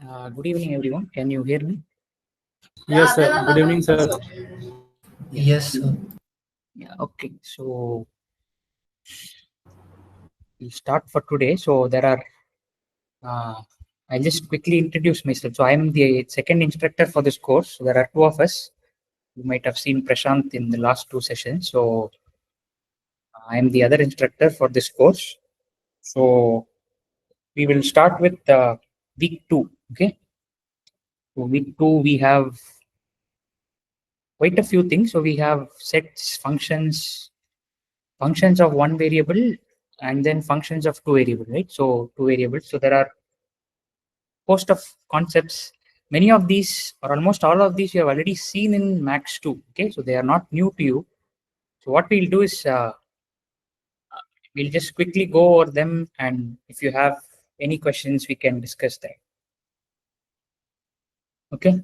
Good evening, everyone. Can you hear me? Yes, sir. Good evening, sir. Yeah. Yes, sir. Yeah. Okay. So we'll start for today. So there are. I'll just quickly introduce myself. So I'm the second instructor for this course. So there are two of us. You might have seen Prashant in the last two sessions. So I'm the other instructor for this course. So we will start with week 2. Okay. So week 2 we have quite a few things. So we have sets, functions of one variable, and then functions of two variables, right? So two variables. So there are host of concepts. Many of these, or almost all of these, you have already seen in Max 2. Okay, so they are not new to you. So what we'll do is we'll just quickly go over them, and if you have any questions, we can discuss that. Okay,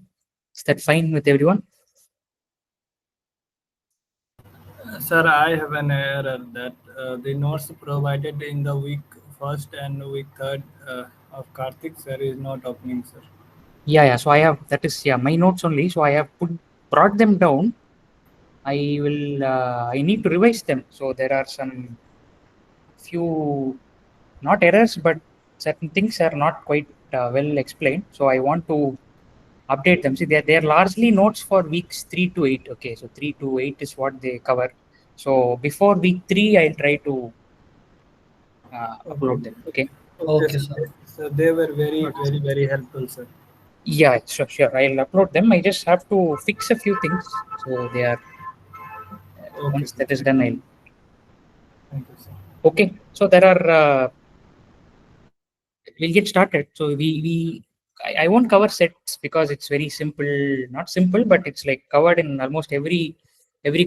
is that fine with everyone? Sir, I have an error that the notes provided in the week first and week third of Karthik, sir, is not opening, sir. Yeah. So I have, that is, yeah, my notes only. So I have brought them down. I need to revise them. So there are some few, not errors, but certain things are not quite well explained. So I want to update them. See, they're largely notes for weeks 3 to 8. Okay, so 3 to 8 is what they cover. So before week 3, I'll try to upload them. Okay. Okay, Okay, sir. sir. So they were very helpful, sir. Yeah, sure. I'll upload them. I just have to fix a few things. So they are Okay, once sir. that is done, I'll. Thank you, sir. Okay. So there are. We'll get started. So I won't cover sets because it's very simple, not simple, but it's like covered in almost every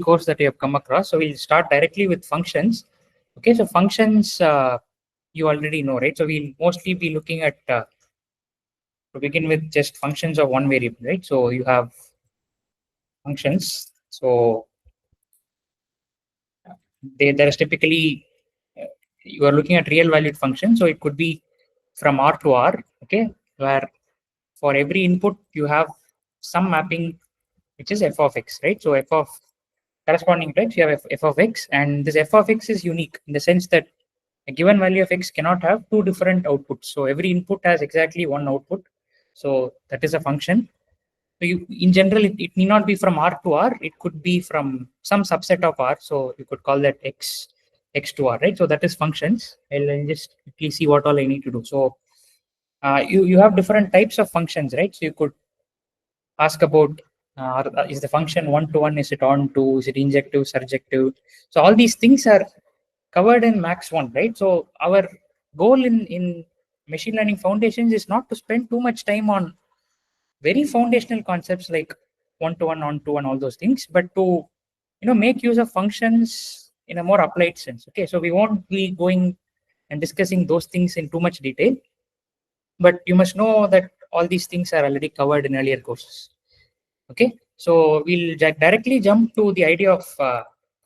course that you have come across. So we'll start directly with functions. Okay, so functions you already know, right? So we'll mostly be looking at to begin with just functions of one variable, right? So you have functions. So there is typically you are looking at real valued function. So it could be from R to R, okay, where for every input you have some mapping which is f of x, right? So f of corresponding types you have f of x, and this f of x is unique in the sense that a given value of x cannot have two different outputs. So every input has exactly one output. So that is a function. So in general, it need not be from R to R. It could be from some subset of R. So you could call that x to R, right? So that is functions. I'll just quickly see what all I need to do. So you have different types of functions, right? So you could ask about is the function one-to-one, is it on-to, is it injective, surjective? So all these things are covered in Max 1, right? So our goal in machine learning foundations is not to spend too much time on very foundational concepts like one-to-one, on-to, and all those things, but to make use of functions in a more applied sense. Okay, so we won't be going and discussing those things in too much detail, but you must know that all these things are already covered in earlier courses. Okay, so we'll directly jump to the idea of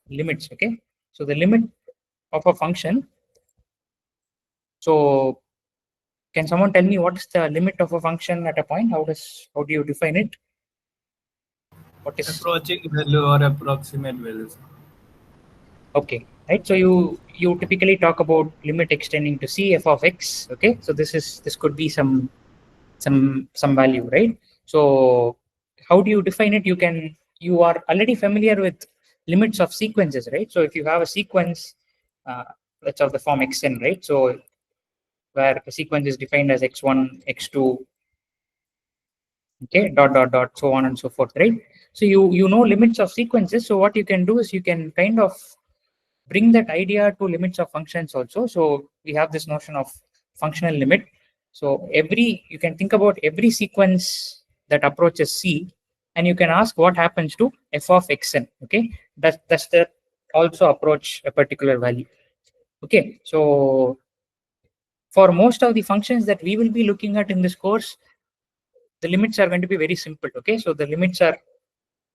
limits. Okay, so the limit of a function. So can someone tell me what is the limit of a function at a point? How do you define it? What is Approaching value or approximate values. okay, right? So you typically talk about limit extending to c f of x. Okay, so this could be some value, right? So how do you define it? You are already familiar with limits of sequences, right? So if you have a sequence that's of the form xn, right? So where the sequence is defined as x1, x2, okay, dot, so on and so forth, right? So you know limits of sequences. So what you can do is you can kind of bring that idea to limits of functions also. So we have this notion of functional limit. So you can think about every sequence that approaches C, and you can ask what happens to f of xn. Okay, that's the also approach a particular value. Okay, so for most of the functions that we will be looking at in this course, the limits are going to be very simple. Okay, so the limits are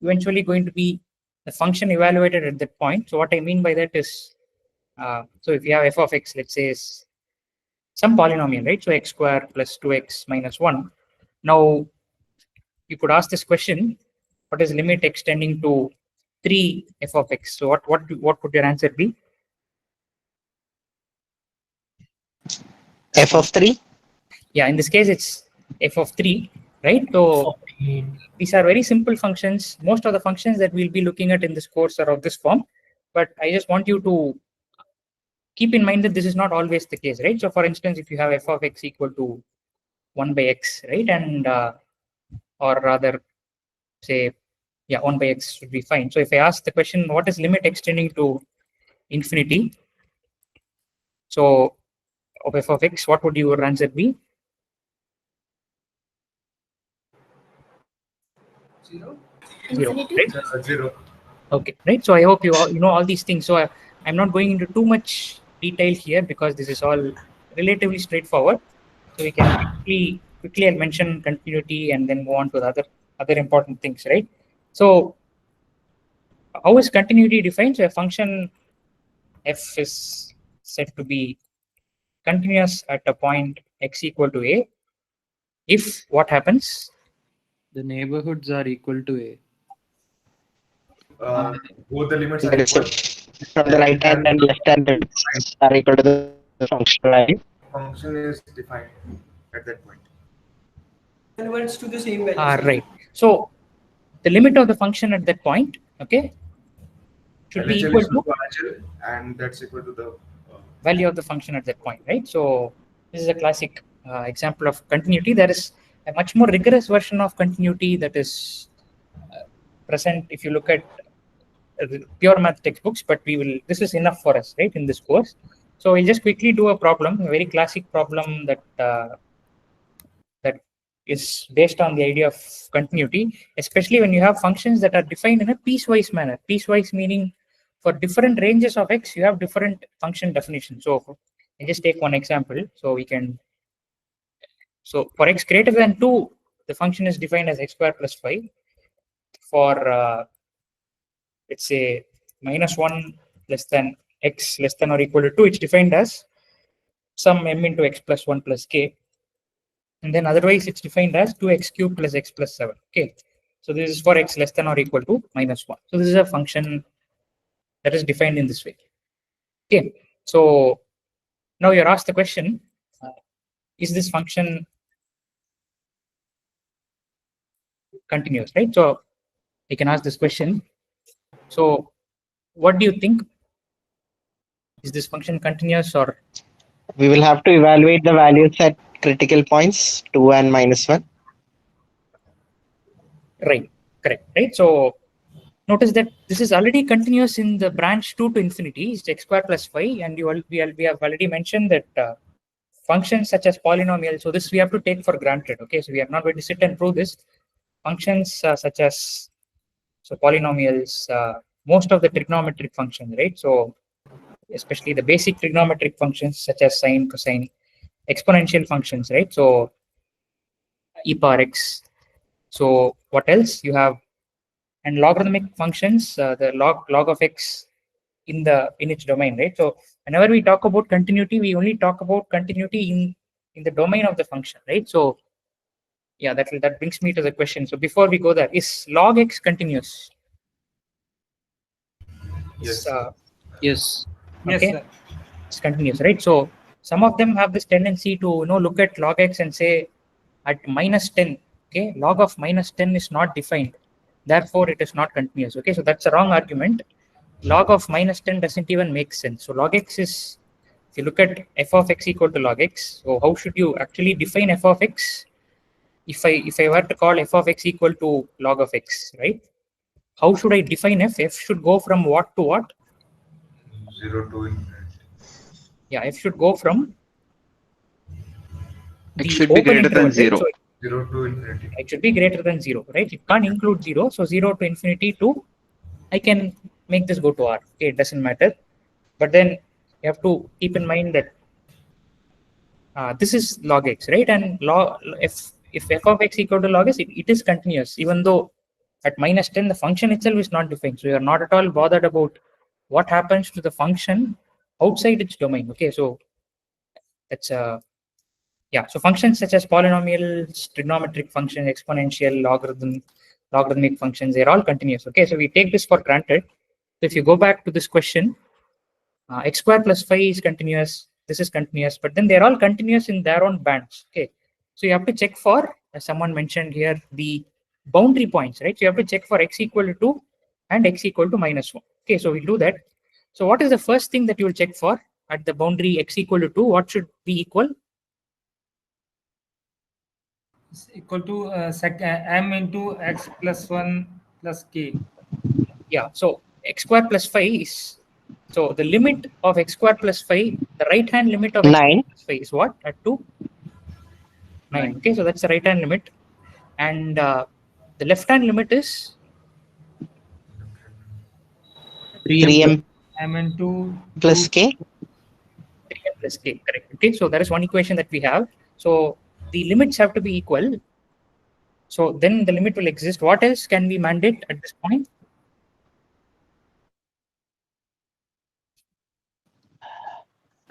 eventually going to be the function evaluated at that point. So what I mean by that is, so if you have f of x, let's say is some polynomial, right? So x square plus 2x minus 1. Now, you could ask this question: what is limit extending to 3 f of x? So what would your answer be? F of 3? Yeah, in this case, it's f of 3, right? So these are very simple functions. Most of the functions that we'll be looking at in this course are of this form, but I just want you to keep in mind that this is not always the case, right? So for instance, if you have f of x equal to 1 by x, right? And or rather say, yeah, 1 by x should be fine. So if I ask the question, what is limit extending to infinity? So of f of x, what would your answer be? 0, right? 0. Okay, right. So I hope you all, you know all these things. So I'm not going into too much detail here because this is all relatively straightforward. So we can quickly I'll mention continuity and then move on to the other important things, right? So how is continuity defined? So a function f is said to be continuous at a point x equal to a if what happens? The neighborhoods are equal to A. Both the limits are Let's say equal. from the right hand and left hand limits are equal to the function value. Function is defined at that point. Converts to the same value. Right. So the limit of the function at that point, okay, should be LHL equal is to RHL, and that's equal to the value of the function at that point, right? So this is a classic example of continuity. There is a much more rigorous version of continuity that is present if you look at pure math textbooks, but this is enough for us, right, in this course. So we'll just quickly do a problem, a very classic problem that that is based on the idea of continuity, especially when you have functions that are defined in a piecewise manner. Piecewise meaning for different ranges of x, you have different function definitions. So I just take one example. So we can, so for x greater than 2, the function is defined as x squared plus 5. For let's say -1 less than x less than or equal to 2, it's defined as some m into x plus 1 plus k. And then otherwise it's defined as 2x cubed plus x plus 7. Okay. So this is for x less than or equal to -1. So this is a function that is defined in this way. Okay. So now you're asked the question, is this function continuous, right? So you can ask this question. So what do you think? Is this function continuous or? We will have to evaluate the values at critical points 2 and -1. Right, correct, right? So notice that this is already continuous in the branch 2 to infinity, it's x squared plus 5, and we have already mentioned that functions such as polynomials, so this we have to take for granted, okay? So we are not going to sit and prove this. Functions such as, so polynomials, most of the trigonometric functions, right? So especially the basic trigonometric functions such as sine, cosine, exponential functions, right? So e power x. So what else you have? And logarithmic functions, the log of x in its domain, right? So whenever we talk about continuity, we only talk about continuity in the domain of the function, right? So yeah, that brings me to the question. So before we go there, is log x continuous? yes. Yes. Yes, Okay, sir. it's continuous, right? So some of them have this tendency to look at log x and say at -10, okay, log of -10 is not defined, therefore it is not continuous. Okay, so that's a wrong argument. Log of -10 doesn't even make sense. So log x is, if you look at f of x equal to log x, so how should you actually define f of x? If I were to call f of x equal to log of x, right? How should I define f? F should go from what to what? 0 to infinity. Yeah, f should go from It the should be open greater interval, than right? 0. So 0 to infinity. it should be greater than 0, right? It can't include 0. So 0 to infinity to, I can make this go to r. Okay, it doesn't matter. But then you have to keep in mind that this is log x, right? And log if f of x equal to log x, it is continuous, even though at -10 the function itself is not defined. So you are not at all bothered about what happens to the function outside its domain. Okay, so that's Yeah, so functions such as polynomials, trigonometric functions, exponential, logarithmic functions, they're all continuous. Okay, so we take this for granted. So if you go back to this question, x square plus 5 is continuous, this is continuous, but then they're all continuous in their own bands. Okay, so you have to check for, as someone mentioned here, the boundary points, right? So you have to check for x equal to 2 and x equal to -1. Okay, so we'll do that. So what is the first thing that you will check for at the boundary x equal to 2? What should be equal? Is equal to m into x plus 1 plus k. Yeah, so x square plus 5 is, so the limit of x square plus 5, the right hand limit of x 9. plus 5 is what? At 2? 9. Okay, so that's the right hand limit. And the left hand limit is 3m m into plus k. 3m plus k, correct. Okay, so that is one equation that we have. So the limits have to be equal. So then the limit will exist. What else can we mandate at this point?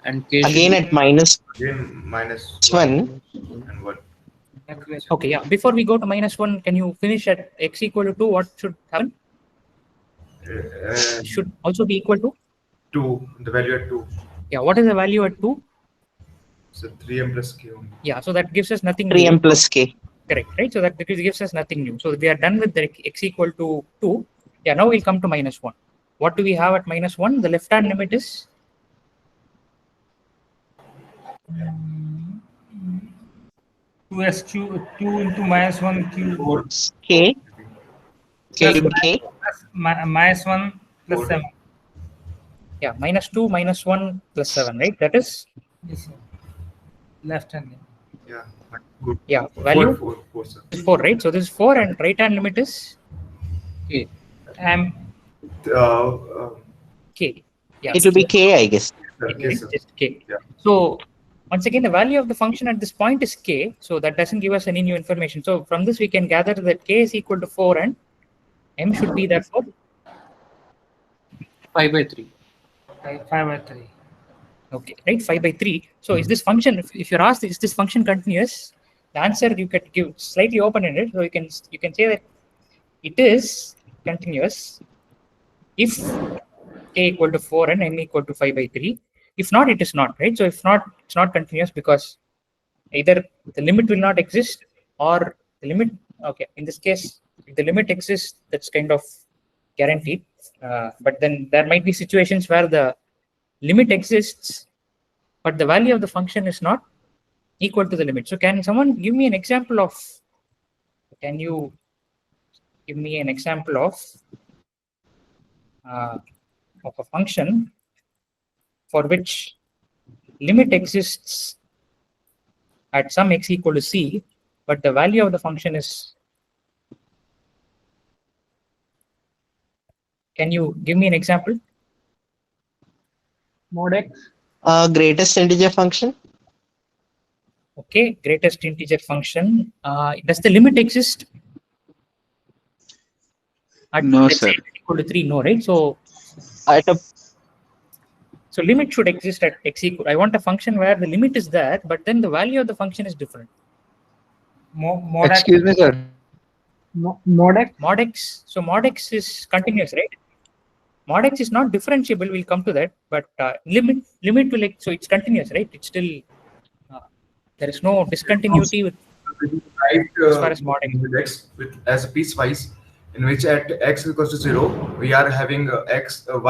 And k Again should at minus Again, minus 1. and 1. Okay, yeah. Before we go to -1, can you finish at x equal to 2? What should happen? Should also be equal to? 2, the value at 2. Yeah, what is the value at 2? So 3m plus k only. Yeah, so that gives us nothing 3m new. plus k. Correct, right? So that gives us nothing new. So we are done with the x equal to 2. Yeah, now we'll come to -1. What do we have at -1? The left hand limit is 2s cube 2 into -1 cube K. K. plus K. -1 plus 7. yeah -2 -1 plus 7, right? That is Yes, sir. Left hand. Yeah, good. yeah value 4, sir. is 4, right? So this is 4 and right hand limit is k. M k. Yeah, It will be k, I guess. Okay, sir. just k. Yeah. So once again, the value of the function at this point is k. So that doesn't give us any new information. So from this, we can gather that k is equal to 4 and m should be therefore 5/3. 5/3. okay, right? 5/3. So is this function? If you're asked, is this function continuous? The answer you could give slightly open-ended. So you can say that it is continuous if k equal to 4 and m equal to 5/3. If not, it is not, right? So if not, it's not continuous because either the limit will not exist or the limit. Okay, in this case, if the limit exists, that's kind of guaranteed. But then there might be situations where the limit exists, but the value of the function is not equal to the limit. So can someone give me an example of? Can you give me an example of a function for which limit exists at some x equal to c, but the value of the function is. Can you give me an example? Mod x. Greatest integer function. Okay, greatest integer function. Does the limit exist? At, No, let's sir. say, equal to 3, no, right? So limit should exist at x equal. I want a function where the limit is there, but then the value of the function is different. Mod x. Excuse me, sir. Mod x. Mod x. So mod x is continuous, right? Mod x is not differentiable. We'll come to that, but limit will so it's continuous, right? It's still there is no discontinuity with as far as mod x. With x as a piecewise, in which at x equals to 0, we are having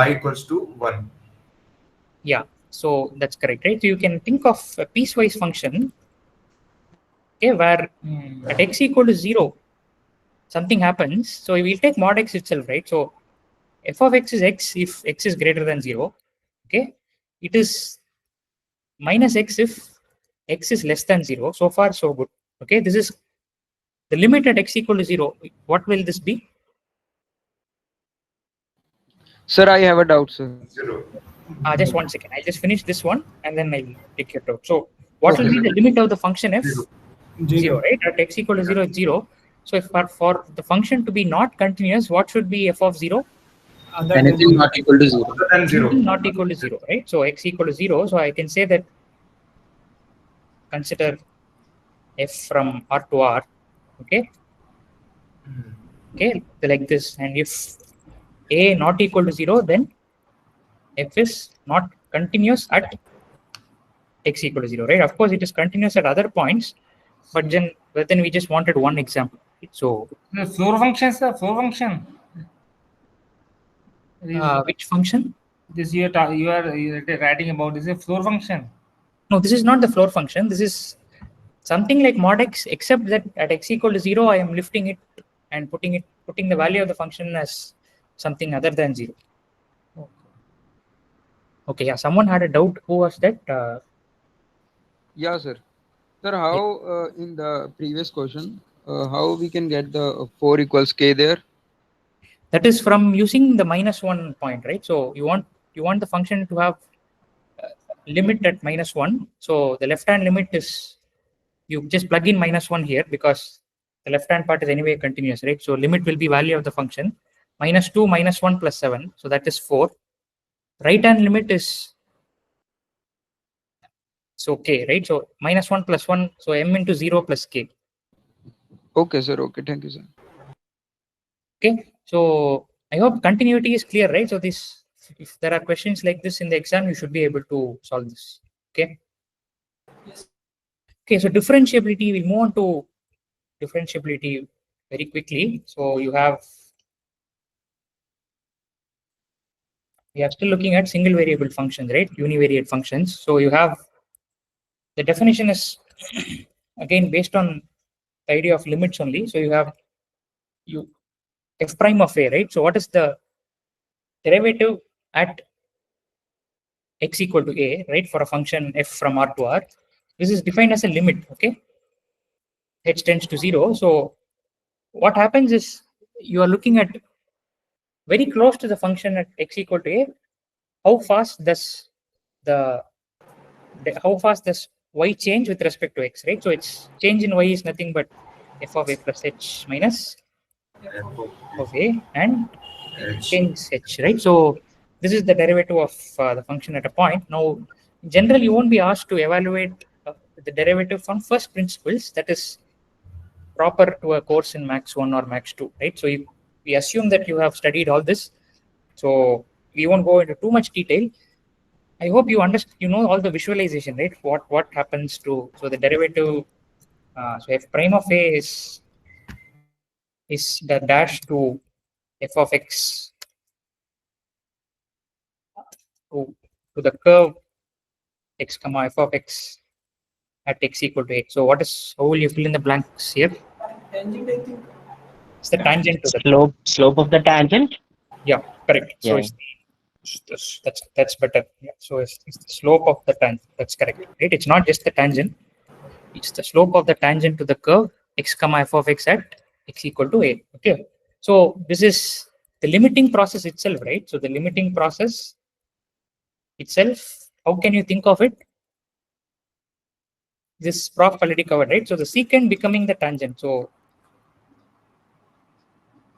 y equals to 1. Yeah, so that's correct, right? So you can think of a piecewise function, okay, where at x equal to 0, something happens. So we'll take mod x itself, right? So f of x is x if x is greater than 0. Okay, it is minus x if x is less than 0. So far, so good. Okay, this is the limit at x equal to 0. What will this be? Sir, I have a doubt, sir. 0. Just 1 second. I'll just finish this one and then I'll take your doubt. So what will be the limit of the function f? 0, right? At x equal to 0 is 0. So if for the function to be not continuous, what should be f of 0? Anything not equal to 0. Other than 0. Not equal to 0, right? So x equal to 0. So I can say that consider f from R to R. Okay. Okay, like this. And if a not equal to 0, then f is not continuous at x equal to 0, right? Of course, it is continuous at other points, but then we just wanted one example. So The floor function, sir, floor function. which function? This you are writing about is a floor function. No, this is not the floor function. This is something like mod x, except that at x equal to 0, I am lifting it and putting the value of the function as something other than 0. Okay, yeah. Someone had a doubt. Who was that? Yeah, sir. Sir, how in the previous question, how we can get the 4 equals k there? That is from using the -1 point, right? So you want the function to have limit at -1. So the left hand limit is, you just plug in -1 here because the left hand part is anyway continuous, right? So limit will be value of the function -2 -1 plus 7. So that is 4. Right hand limit is so k, right? So -1 plus 1. So m into 0 plus k. Okay, sir. Okay, thank you, sir. Okay. So I hope continuity is clear, right? So this, if there are questions like this in the exam, you should be able to solve this. Okay. Okay. So differentiability, we'll move on to differentiability very quickly. So we are still looking at single variable functions, right? Univariate functions. So you have, the definition is again based on the idea of limits only. So you have f prime of a, right? So what is the derivative at x equal to a, right, for a function f from R to R? This is defined as a limit, okay? H tends to 0. So what happens is you are looking at very close to the function at x equal to a. How fast does y change with respect to x, right? So its change in y is nothing but f of a plus h minus of a and change h, right? So this is the derivative of the function at a point. Now, in general, you won't be asked to evaluate the derivative from first principles. That is proper to a course in Max 1 or Max 2, right? So we assume that you have studied all this. So we won't go into too much detail. I hope you understand, you know, all the visualization, right? What happens to, so the derivative, so f prime of a is the dash to f of x to the curve x comma f of x at x equal to a. So how will you fill in the blanks here? Tangent, I think. It's the tangent to the Slope of the tangent. Yeah, correct. So Yeah. that's better. Yeah. So it's the slope of the tangent. That's correct. Right? It's not just the tangent. It's the slope of the tangent to the curve x comma f of x at x equal to a. Okay. So this is the limiting process itself, right? So the limiting process itself, how can you think of it? This prof already covered, right? So the secant becoming the tangent. So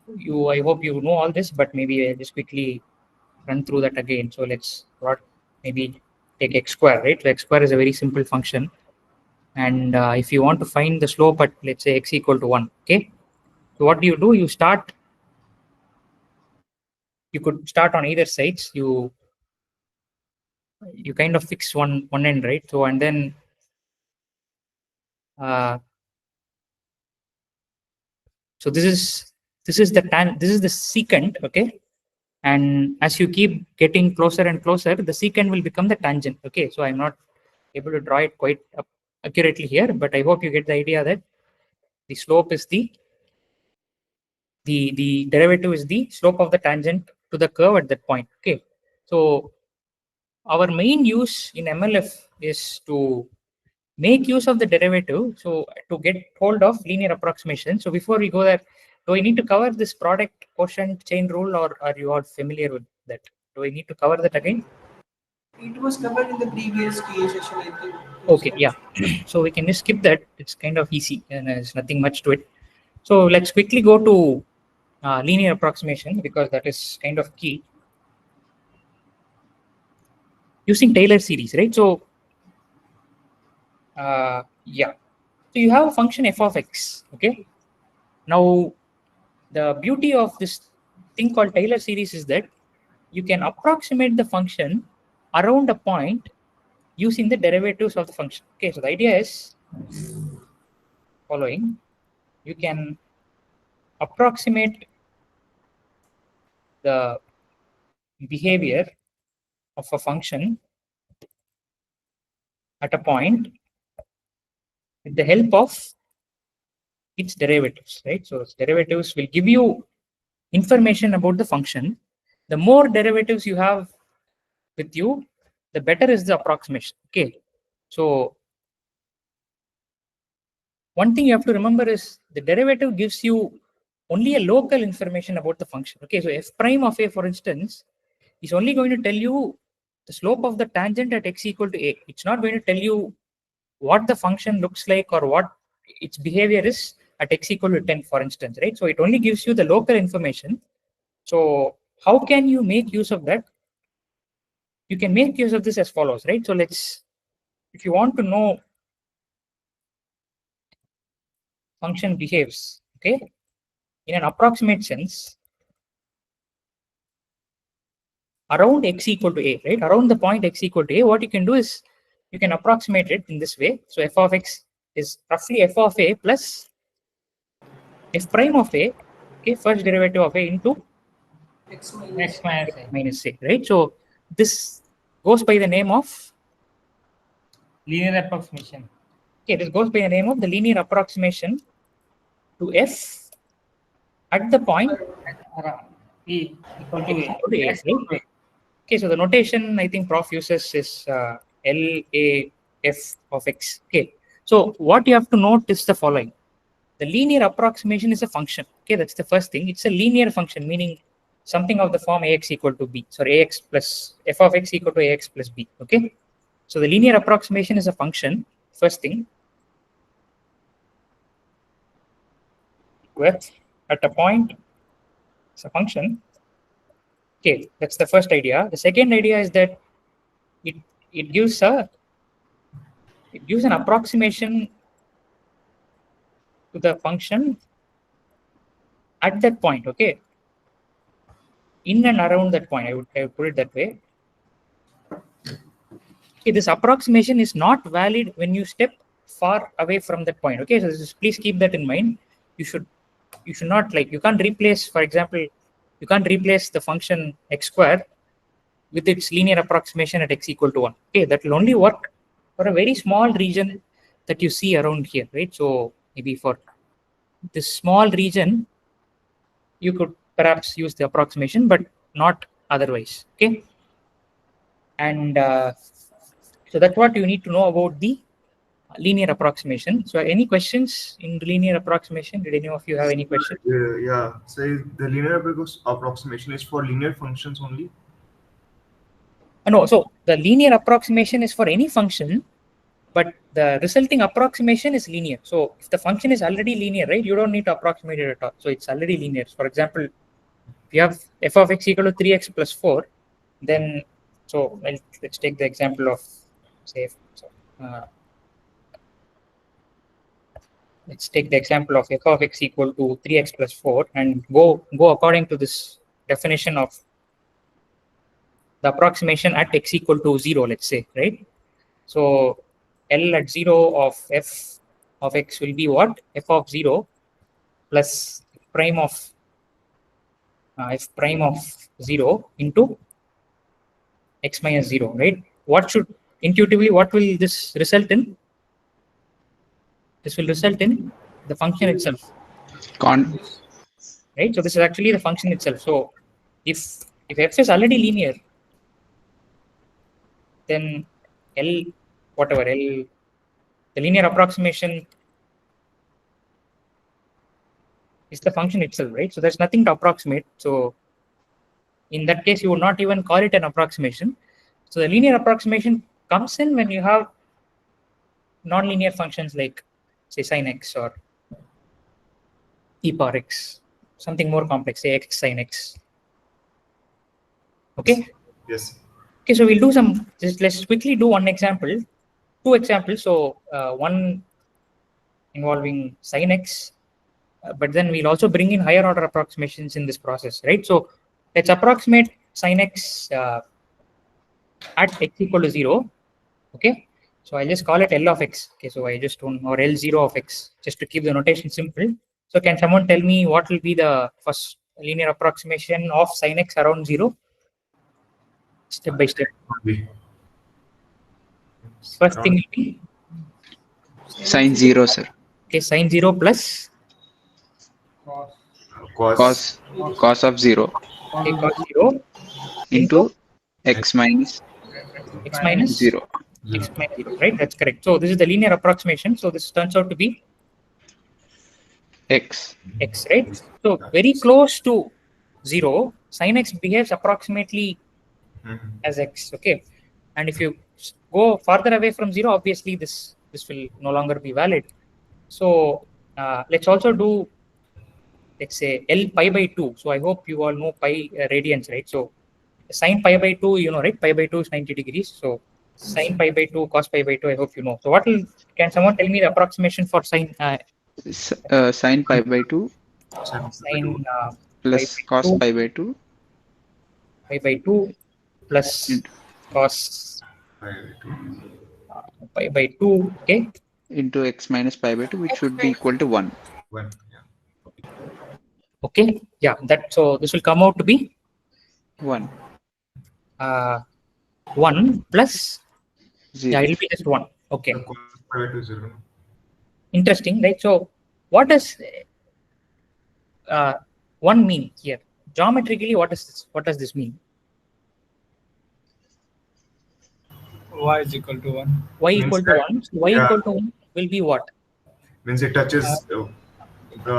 I hope you know all this, but maybe I just quickly run through that again. So let's maybe take x square, right? So x square is a very simple function. And if you want to find the slope at, let's say, x equal to 1, okay? So what do? You could start on either sides. You kind of fix one end, right? So, and then so this is the secant, okay? And as you keep getting closer and closer, the secant will become the tangent, okay? So I'm not able to draw it quite accurately here, but I hope you get the idea that the slope is the derivative is the slope of the tangent to the curve at that point, okay? So our main use in MLF is to make use of the derivative, so to get hold of linear approximation. So before we go there, do I need to cover this product quotient chain rule, or are you all familiar with that? Do I need to cover that again? It was covered in the previous TA session, I think. Okay, yeah. So we can just skip that. It's kind of easy and there's nothing much to it. So let's quickly go to linear approximation, because that is kind of key. Using Taylor series, right? So yeah. So you have a function f of x. Okay. Now, the beauty of this thing called Taylor series is that you can approximate the function around a point using the derivatives of the function. Okay, so the idea is following. You can approximate the behavior of a function at a point with the help of its derivatives, right? So its derivatives will give you information about the function. The more derivatives you have with you, the better is the approximation. Okay, so one thing you have to remember is the derivative gives you only a local information about the function. Okay, so f prime of a, for instance, is only going to tell you the slope of the tangent at x equal to a. It's not going to tell you what the function looks like or what its behavior is at x equal to 10, for instance, right? So it only gives you the local information. So how can you make use of that? You can make use of this as follows, right? So if you want to know function behaves, okay, in an approximate sense, around x equal to a, right? Around the point x equal to a, what you can do is you can approximate it in this way. So f of x is roughly f of a plus f prime of a, okay, first derivative of a into X X minus A. minus a, right? So this goes by the name of, Linear approximation. okay, this goes by the name of the linear approximation to f at the point Around E equal to x A. equal to a, X equal to right? Okay, so the notation I think Prof uses is LAF of x. Okay, so what you have to note is the following. The linear approximation is a function. Okay, that's the first thing. It's a linear function, meaning something of the form ax equal to b. So ax plus f of x equal to ax plus b. Okay, so the linear approximation is a function. First thing, f at a point is a function. Okay, that's the first idea. The second idea is that it gives an approximation to the function at that point. Okay, in and around that point, I would put it that way. Okay, this approximation is not valid when you step far away from that point. Okay, so please keep that in mind. You should not, like, you can't replace, for example, you can't replace the function x square with its linear approximation at x equal to 1. Okay, that will only work for a very small region that you see around here, right? So maybe for this small region, you could perhaps use the approximation, but not otherwise. Okay, and so that's what you need to know about the linear approximation. So any questions in the linear approximation? Did any of you have any questions? Yeah. So the linear approximation is for linear functions only. No, so the linear approximation is for any function, but the resulting approximation is linear. So if the function is already linear, right, you don't need to approximate it at all. So it's already linear. For example, if you have f of x equal to 3x plus 4, then, so let's take the example of, say, let's take the example of f of x equal to 3x plus 4 and go according to this definition of the approximation at x equal to 0, let's say, right? So L at 0 of f of x will be what? F of 0 plus prime of f prime of 0 into x minus 0, right? What should, intuitively, what will this result in? This will result in the function itself, right? So this is actually the function itself. So if f is already linear, then L, whatever L, the linear approximation is the function itself, right? So there's nothing to approximate. So in that case, you would not even call it an approximation. So the linear approximation comes in when you have nonlinear functions like, say, sine x or e power x, something more complex, say x sine x. Okay. Yes. Okay, so we'll do let's quickly do one example, two examples. So one involving sin x, but then we'll also bring in higher order approximations in this process, right? So let's approximate sin x at x equal to 0. Okay, so I'll just call it L of x. Okay, so I just don't, or L0 of x, just to keep the notation simple. So can someone tell me what will be the first linear approximation of sin x around 0? Step by step. First thing will be Sin 0, sir. okay, sin 0 plus Cos of 0 okay, cos 0 into x minus x minus 0. x minus 0, right? That's correct. So this is the linear approximation. So this turns out to be X. x, right? So very close to 0, sin x behaves approximately as x. Okay, and if you go farther away from 0, obviously this will no longer be valid. So let's also do, let's say, L pi by 2. So I hope you all know pi radians, right? So sin pi by 2, you know, right? Pi by 2 is 90 degrees. So sin pi by 2, cos pi by 2, I hope you know. So what will, can someone tell me the approximation for sin Sin pi by 2 sin plus cos pi by 2 pi by 2 plus cos pi by 2, okay, into x minus pi by 2, which should be equal to 1. okay, yeah, that, so this will come out to be 1. 1 plus 0. yeah, it will be just 1. Okay, interesting, right? So what does 1 mean here geometrically? What does this mean? Y is equal to 1. Y Means equal to that- 1. So y yeah. equal to 1 will be what? Means it touches the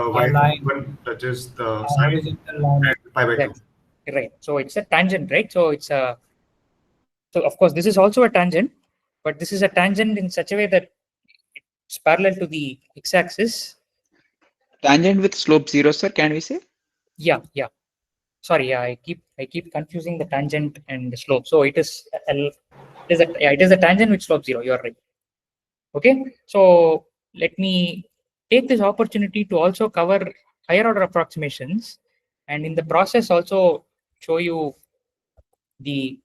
y line. one touches the Horizontal line. and pi by 2. Right. So it's a tangent, right? So it's a, so of course this is also a tangent, but this is a tangent in such a way that it's parallel to the x-axis. Tangent with slope 0, sir, can we say? Yeah. Sorry, yeah, I keep confusing the tangent and the slope. So it is it is a tangent with slope 0. You are right. Okay. So let me take this opportunity to also cover higher order approximations, and in the process also show you the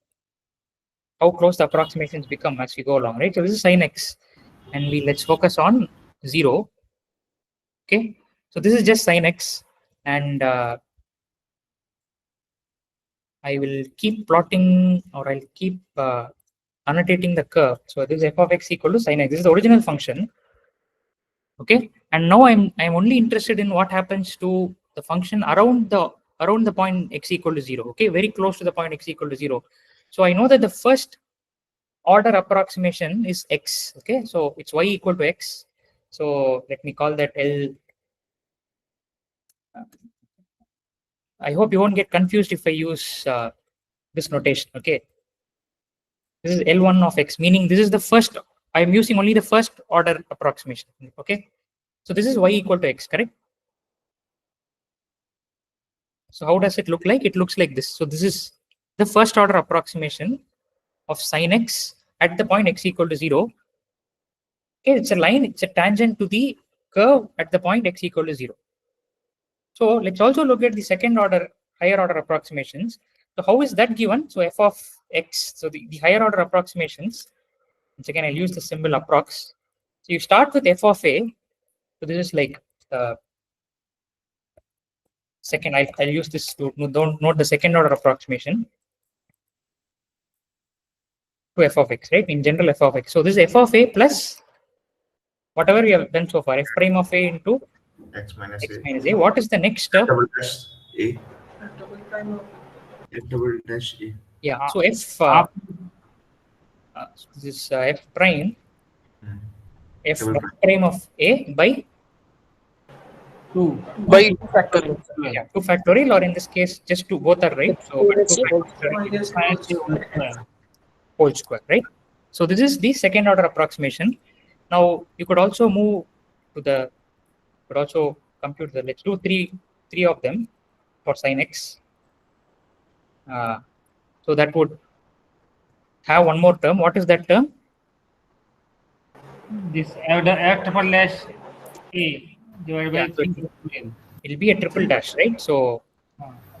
how close the approximations become as we go along, right? So this is sin x, and let's focus on 0. Okay, so this is just sin x, and I will keep plotting, or I'll keep annotating the curve. So this is f of x equal to sin x. This is the original function. Okay, and now I'm only interested in what happens to the function around the point x equal to 0. Okay, very close to the point x equal to 0. So I know that the first order approximation is x. Okay, so it's y equal to x. So let me call that L. I hope you won't get confused if I use this notation. Okay, this is L1 of x, meaning this is the first. I'm using only the first order approximation. Okay, so this is y equal to x, correct? So how does it look like? It looks like this. So this is the first order approximation of sin x at the point x equal to 0. Okay, it's a line, it's a tangent to the curve at the point x equal to 0. So let's also look at the second order, higher order approximations. So how is that given? So f of x, so the higher order approximations, once again I'll use the symbol approx. So you start with f of a. So this is like second, I'll use this to don't note the second order approximation to f of x, right? In general, f of x. So this is f of a plus whatever we have done so far, f prime of a into X minus x a. minus a. What is the next term? Double dash a. Double prime of Double dash a. Yeah. So f this f prime, f Double prime of a by 2 by 2 factorial. yeah 2 factorial, or in this case just 2. Both are right. So but 2 factorial minus whole square, right? So this is the second order approximation. Now you could also move to the, could also compute the, let's do three of them for sin x. So that would have one more term. What is that term? This the f triple dash A divided by Yeah, so 3 factorial. it'll be a triple dash, right? So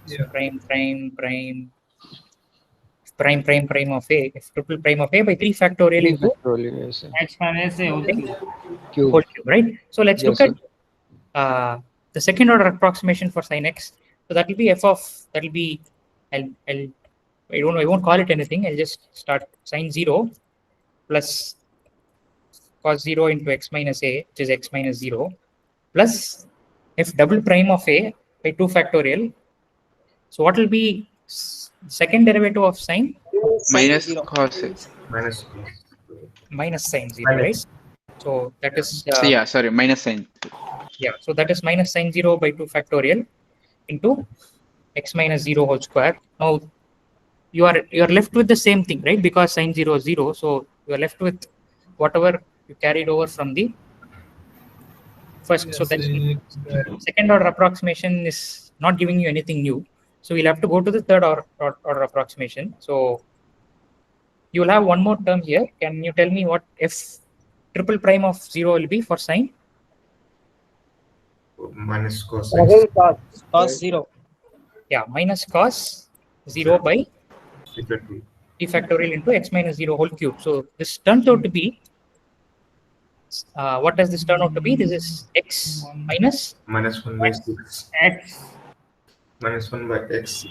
Yeah. prime of A, if triple prime of A by 3 factorial 3 into factorial, yes, sir. X minus A whole cube. Cube. whole cube, right? So let's Yes, look at sir. the second order approximation for sin x. So that will be f of, that will be, I won't call it anything. I'll just start sin 0 plus cos 0 into x minus a, which is x minus 0, plus f double prime of a by 2 factorial. So what will be second derivative of sin? Minus cos x. Minus sin 0, right? So that is Yeah, sorry, minus sign. yeah. So that is minus sin 0 by 2 factorial into x minus 0 whole square. Now you are left with the same thing, right? Because sin 0 is 0, so you are left with whatever you carried over from the first. So that's second order approximation is not giving you anything new. So you'll have to go to the third order approximation. So you will have one more term here. Can you tell me what f triple prime of 0 will be for sin? Minus cos Again, x. cos 0. Yeah, minus cos 0 by t factorial into x minus 0 whole cube. So this turns out to be, what does this turn out to be? This is x minus 1 by 6. X. Minus 1 by x.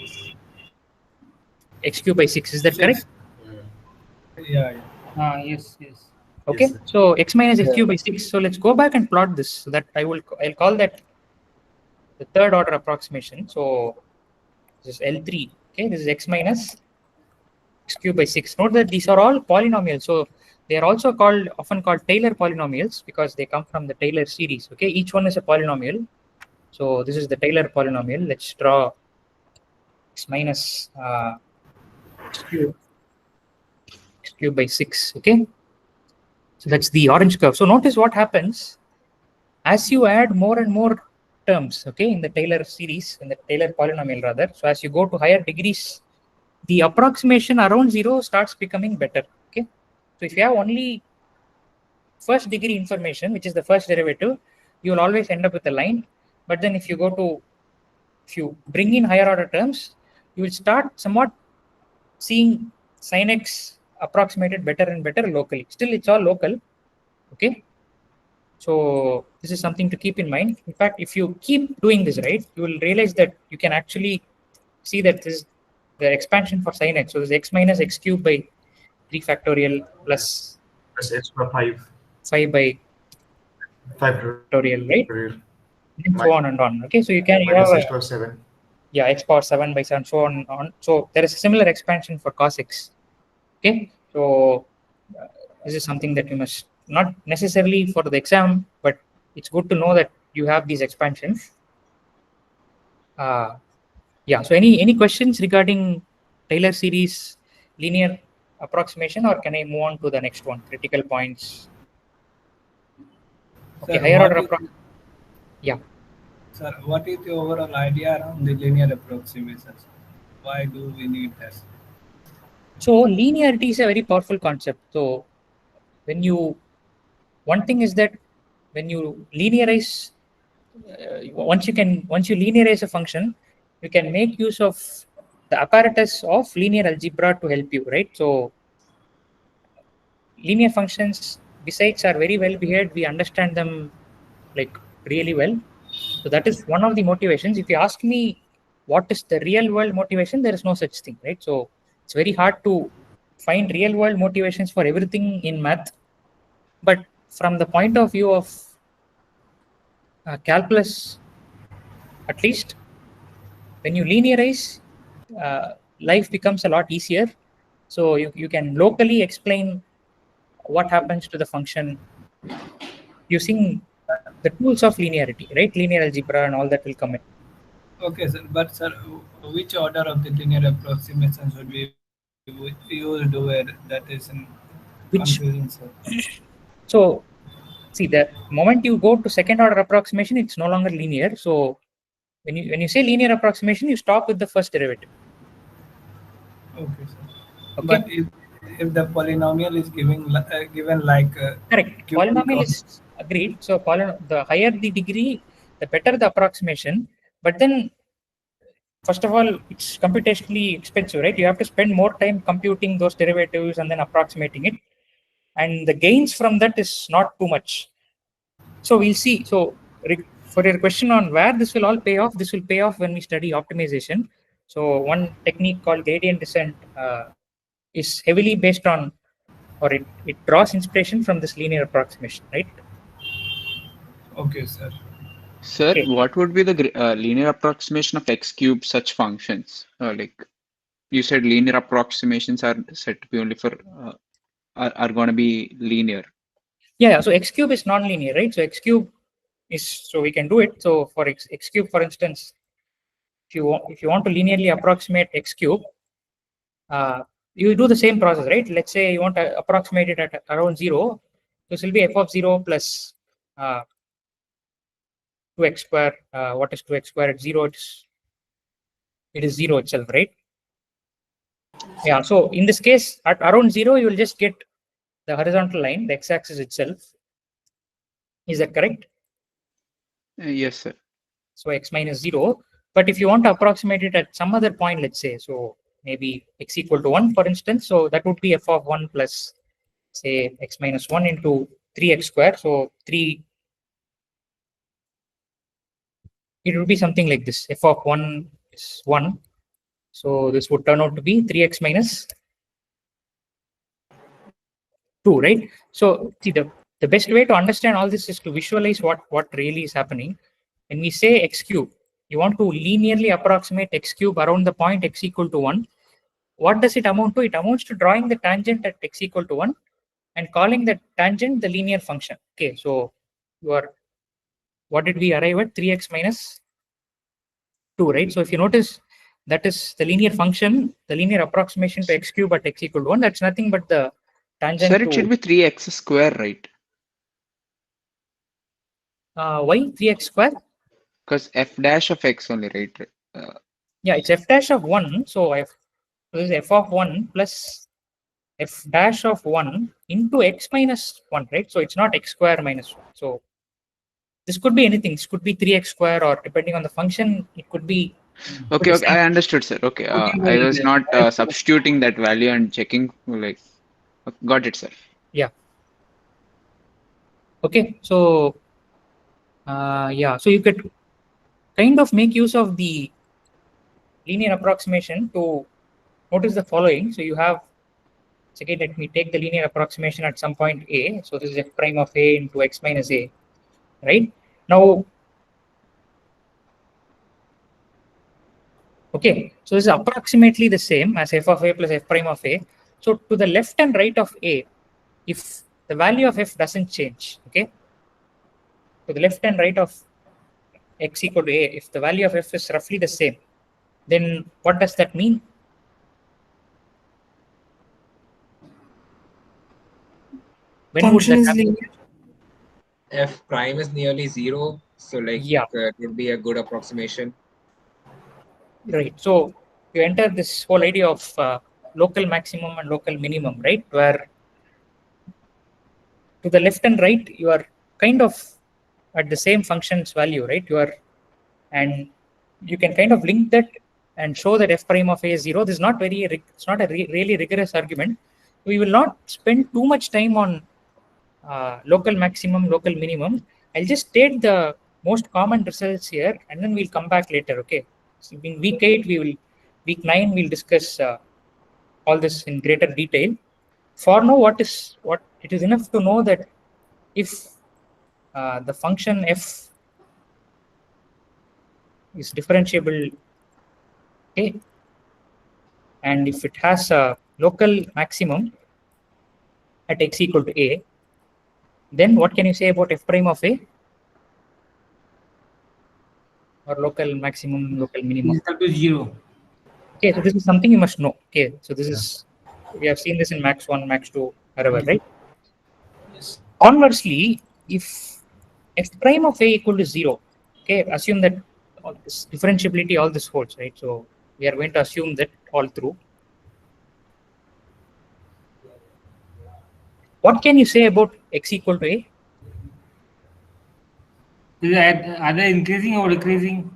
x cube by 6. Is that correct? Yeah. Yes. Okay. Yes, So x minus x cube by 6. So let's go back and plot this. So that I'll call that the third order approximation. So this is L3. Okay. This is x minus x cube by 6. Note that these are all polynomials. So they are also often called Taylor polynomials because they come from the Taylor series. Okay. Each one is a polynomial. So this is the Taylor polynomial. Let's draw x minus x cube by 6. Okay. So that's the orange curve. So notice what happens as you add more and more terms, okay, in the Taylor series, in the Taylor polynomial rather. So as you go to higher degrees, the approximation around 0 starts becoming better. Okay. So if you have only first degree information, which is the first derivative, you will always end up with a line. But then if you bring in higher order terms, you will start somewhat seeing sin x approximated better and better locally. Still, it's all local. Okay. So this is something to keep in mind. In fact, if you keep doing this, right, you will realize that you can actually see that this is the expansion for sin x. So this is x minus x cube by 3 factorial plus x power 5. 5 by 5 factorial, right? And so on and on. Okay. So you have x power 7. Yeah, x power 7 by 7, so on and on. So there is a similar expansion for cos x. Okay. So this is something that you must, not necessarily for the exam, but it's good to know that you have these expansions. Yeah. So any questions regarding Taylor series linear approximation, or can I move on to the next one? Critical points. Okay. Sir, Higher order approximation. Yeah. Sir, what is the overall idea around the linear approximations? Why do we need that? So linearity is a very powerful concept. So one thing is that when you linearize, once you linearize a function, you can make use of the apparatus of linear algebra to help you, right? So linear functions besides are very well behaved. We understand them like really well. So that is one of the motivations. If you ask me what is the real world motivation, there is no such thing, right? So it's very hard to find real world motivations for everything in math. But from the point of view of calculus, at least, when you linearize, life becomes a lot easier. So you can locally explain what happens to the function using the tools of linearity, right? Linear algebra and all that will come in. Okay, sir. But sir, which order of the linear approximation should we use where that is in confusion, sir? So see, the moment you go to second order approximation, it's no longer linear. So when you say linear approximation, you stop with the first derivative. Okay, sir. Okay. But if the polynomial is given like correct, polynomial is Agreed. So the higher the degree, the better the approximation. But then, first of all, it's computationally expensive, right? You have to spend more time computing those derivatives and then approximating it. And the gains from that is not too much. So we'll see. So for your question on where this will all pay off, this will pay off when we study optimization. So one technique called gradient descent is heavily based on, or it draws inspiration from this linear approximation, right? Okay, sir. Sir, Okay. what would be the linear approximation of x cube such functions? Like you said, linear approximations are said to be only for are going to be linear. Yeah. So x cube is non-linear, right? So x cube is, so we can do it. So for x cube, for instance, if you want to linearly approximate x cube, you do the same process, right? Let's say you want to approximate it at around 0. This will be f of 0 plus 2x square. What is 2x square at 0? It is 0 itself, right? Yeah. So in this case, at around 0, you will just get the horizontal line, the x-axis itself. Is that correct? Yes, sir. So x minus 0. But if you want to approximate it at some other point, let's say, so maybe x equal to 1, for instance, so that would be f of 1 plus, say, x minus 1 into 3x square. So 3, it would be something like this. F of 1 is 1. So this would turn out to be 3x minus 2, right? So see, the best way to understand all this is to visualize what really is happening. When we say x cube, you want to linearly approximate x cube around the point x equal to 1. What does it amount to? It amounts to drawing the tangent at x equal to 1 and calling the tangent the linear function. Okay, so what did we arrive at? 3x minus 2, right? So if you notice, that is the linear function, the linear approximation to x cube at x equal to 1. That's nothing but the tangent Sir, it should be 3x square, right? Why 3x square? Because f dash of x only, right? Yeah, it's f dash of 1. So this is f of 1 plus f dash of 1 into x minus 1, right? So it's not x square minus 1. So this could be anything. This could be 3x square, or depending on the function, it could be. Okay, okay, I understood, sir. Okay, I was not substituting that value and checking, like, got it, sir. Yeah. Okay, so yeah, so you could kind of make use of the linear approximation to notice the following. So you have, again, let me take the linear approximation at some point a. So this is f prime of a into x minus a, right? Now, okay, so this is approximately the same as f of a plus f prime of a. So to the left and right of a, if the value of f doesn't change, okay, to the left and right of x equal to a, if the value of f is roughly the same, then what does that mean? When would that happen? F prime is nearly 0, so like it would be a good approximation. Right. So you enter this whole idea of local maximum and local minimum, right? Where to the left and right, you are kind of at the same function's value, right? And you can kind of link that and show that f prime of a is 0. This is not it's not a really rigorous argument. We will not spend too much time on local maximum, local minimum. I'll just state the most common results here, and then we'll come back later. Okay. So in week 8, week 9, we'll discuss all this in greater detail. For now, what it is enough to know that if the function f is differentiable, okay, and if it has a local maximum at x equal to a, then what can you say about f prime of a? Or local maximum, local minimum? Equal to 0. Okay, so this is something you must know. Okay, so this is, we have seen this in max 1, max 2, wherever, right? Yes. Conversely, if f prime of a equal to 0, okay, assume that all this differentiability, all this holds, right? So we are going to assume that all through. What can you say about x equal to a? Are they increasing or decreasing?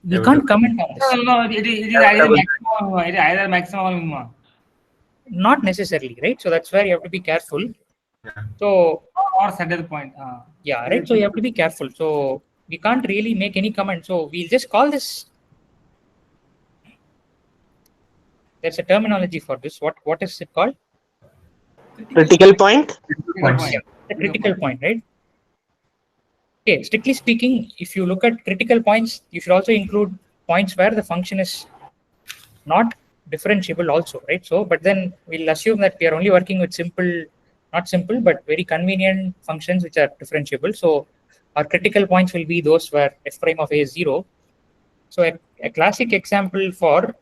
We can't comment on this. No, it is either maximum, it is either maximum or minimum. Not necessarily, right? So that's where you have to be careful. Yeah. So or saddle point. Yeah, right. So you have to be careful. So we can't really make any comment. So we'll just call this. There's a terminology for this. What is it called? Critical point. Yeah, the critical point, right? Okay, strictly speaking, if you look at critical points, you should also include points where the function is not differentiable also, right? So, but then we'll assume that we are only working with not simple, but very convenient functions which are differentiable. So our critical points will be those where f prime of a is 0. So a classic example for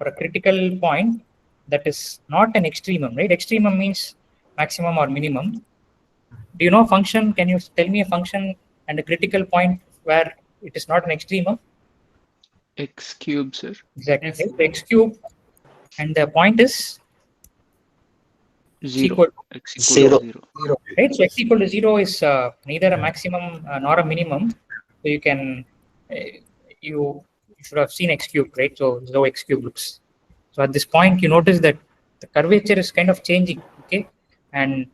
a critical point that is not an extremum, right? Extremum means maximum or minimum. Do you know a function? Can you tell me a function and a critical point where it is not an extremum? X cube, sir. Exactly. Right? So x cube, and the point is 0. X equal Zero. to 0. Right? So x equal to 0 is neither a maximum nor a minimum. So you can you should have seen x cube, right? So this is how x cube looks. So at this point, you notice that the curvature is kind of changing, okay, and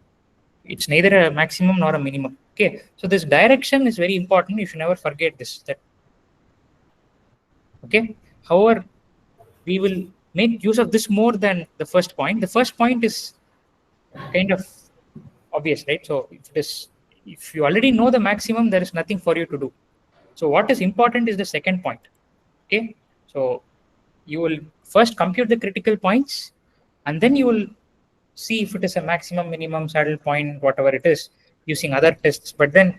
it's neither a maximum nor a minimum. Okay, so this direction is very important. You should never forget this. That okay. However, we will make use of this more than the first point. The first point is kind of obvious, right? So if you already know the maximum, there is nothing for you to do. So what is important is the second point. Okay, so you will first compute the critical points, and then you will see if it is a maximum, minimum, saddle point, whatever it is, using other tests. But then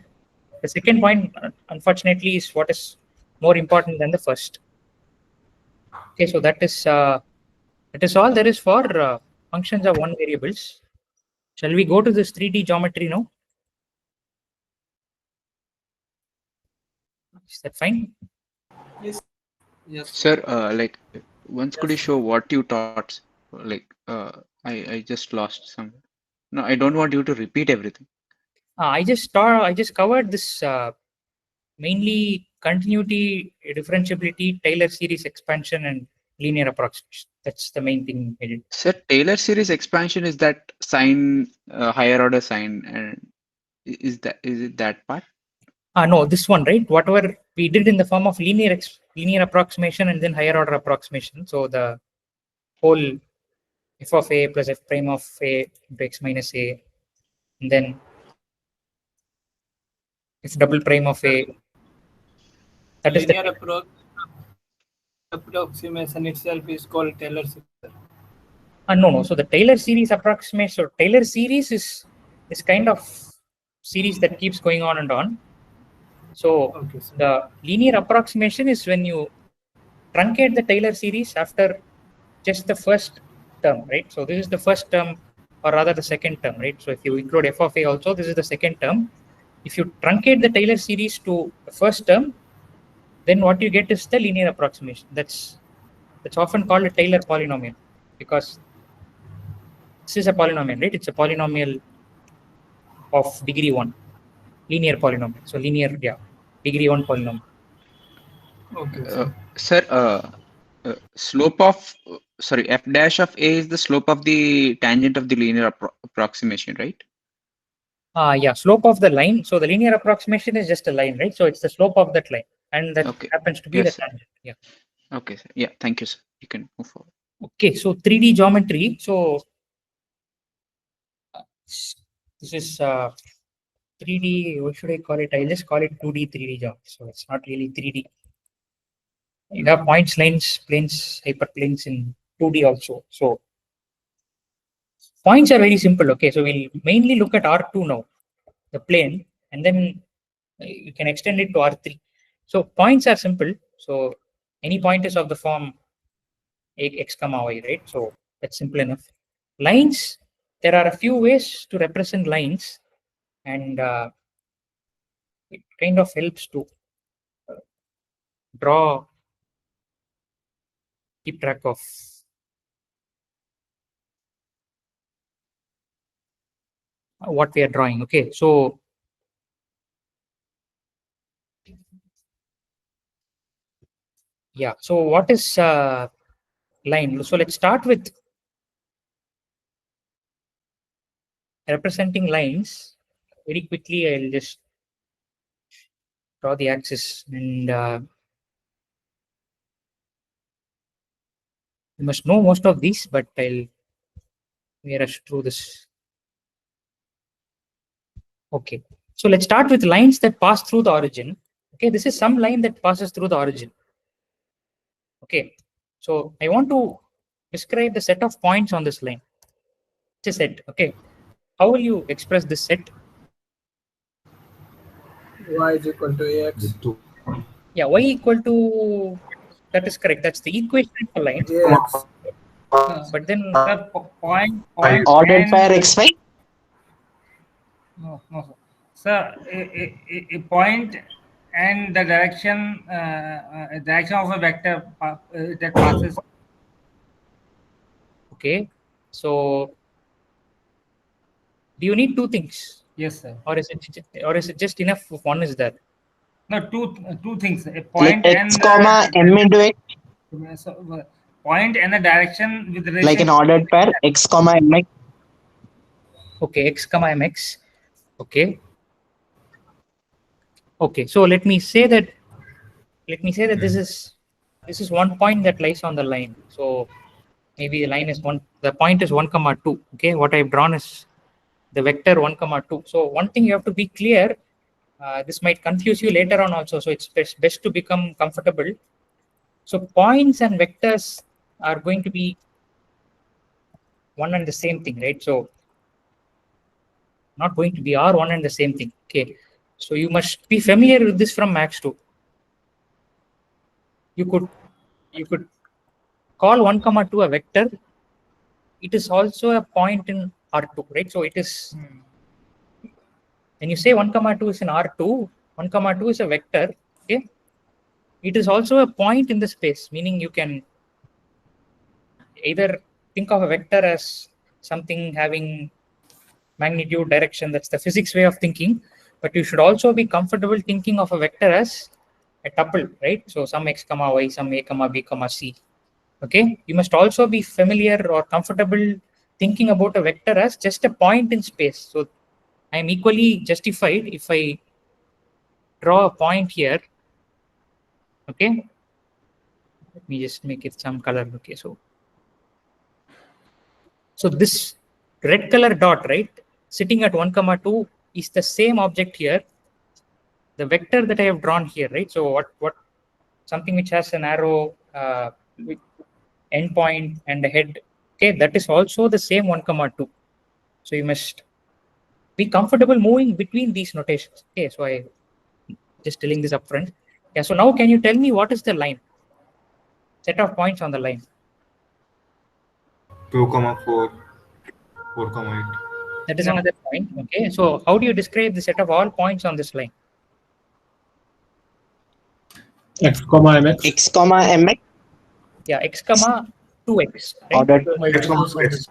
the second point, unfortunately, is what is more important than the first. Okay, so that is all there is for functions of one variables. Shall we go to this 3D geometry now? Is that fine? Yes. Yes. Sir, like once could you show what you taught? Like I just lost some. No, I don't want you to repeat everything. I just covered this mainly continuity, differentiability, Taylor series expansion, and linear approximation. That's the main thing I did. Sir, Taylor series expansion is that sign higher order sign, and is it that part? No, this one, right? Whatever we did in the form of linear approximation and then higher order approximation. So the whole f of a plus f prime of a into x minus a, and then f double prime of a. That is Linear the approximation itself is called Taylor series. no. So the Taylor series approximation. So Taylor series is this kind of series that keeps going on and on. So Okay, the linear approximation is when you truncate the Taylor series after just the first term, right? So this is the first term, or rather the second term, right? So if you include f of a also, this is the second term. If you truncate the Taylor series to the first term, then what you get is the linear approximation. That's often called a Taylor polynomial, because this is a polynomial, right? It's a polynomial of degree 1, linear polynomial. So linear, degree 1 polynomial. Okay, Sir, slope of sorry, f dash of a is the slope of the tangent of the linear approximation, right? Yeah, slope of the line. So the linear approximation is just a line, right? So it's the slope of that line, and that happens to be the tangent. Yeah. Okay, sir. Yeah, thank you, sir. You can move forward. Okay, so 3D geometry. So this is 3D. What should I call it? I'll just call it 2D 3D geometry. So it's not really 3D. You have points, lines, planes, hyperplanes in 2D also. So points are very simple. Okay, so we'll mainly look at R2 now, the plane, and then you can extend it to R3. So points are simple. So any point is of the form x comma y, right? So that's simple enough. Lines, there are a few ways to represent lines, and it kind of helps to keep track of what we are drawing. Okay, so Yeah. So what is line? So let's start with representing lines. Very quickly, I'll just draw the axis, and you must know most of these, but I'll rush through this. Okay. So let's start with lines that pass through the origin. Okay, this is some line that passes through the origin. Okay. So I want to describe the set of points on this line. It's a set. Okay. How will you express this set? Y is equal to AX. Yeah, y equal to, that is correct. That's the equation for line. AX. But then the point Ordered and pair xy. no, sir. Sir, a point and the direction of a vector that passes. okay. So do you need two things? Yes, sir. Or is it just enough if one is there? No, two things. A Like point x and comma m into x, point and the direction with relation. like an ordered pair x comma mx. Okay, x comma mx. Okay. Okay. So let me say that this is one point that lies on the line. So maybe the line is the point is 1, 2. Okay, what I've drawn is the vector 1, 2. So one thing you have to be clear, this might confuse you later on also. So it's best to become comfortable. So points and vectors are going to be one and the same thing, right? So not going to be one and the same thing. Okay. So you must be familiar with this from Max 2. You could call 1, 2 a vector. It is also a point in R2, right? So it is, when you say 1, 2 is in R2, 1, 2 is a vector. Okay. It is also a point in the space, meaning you can either think of a vector as something having magnitude, direction. That's the physics way of thinking. But you should also be comfortable thinking of a vector as a tuple, right? So some x comma y, some a comma b comma c. Okay. You must also be familiar or comfortable thinking about a vector as just a point in space. So I am equally justified if I draw a point here. Okay. Let me just make it some color. Okay. So this red color dot, right, sitting at 1, 2 is the same object here. The vector that I have drawn here, right? So what something which has an arrow with endpoint and a head. Okay, that is also the same 1, 2. So you must be comfortable moving between these notations. Okay, so I just telling this up front. Yeah, so now can you tell me what is the line? Set of points on the line. 2, 4, 4, 8. That is another point. Okay, so how do you describe the set of all points on this line? X comma mx. X comma mx. Yeah, x comma 2x. Right? Ordered. X, X.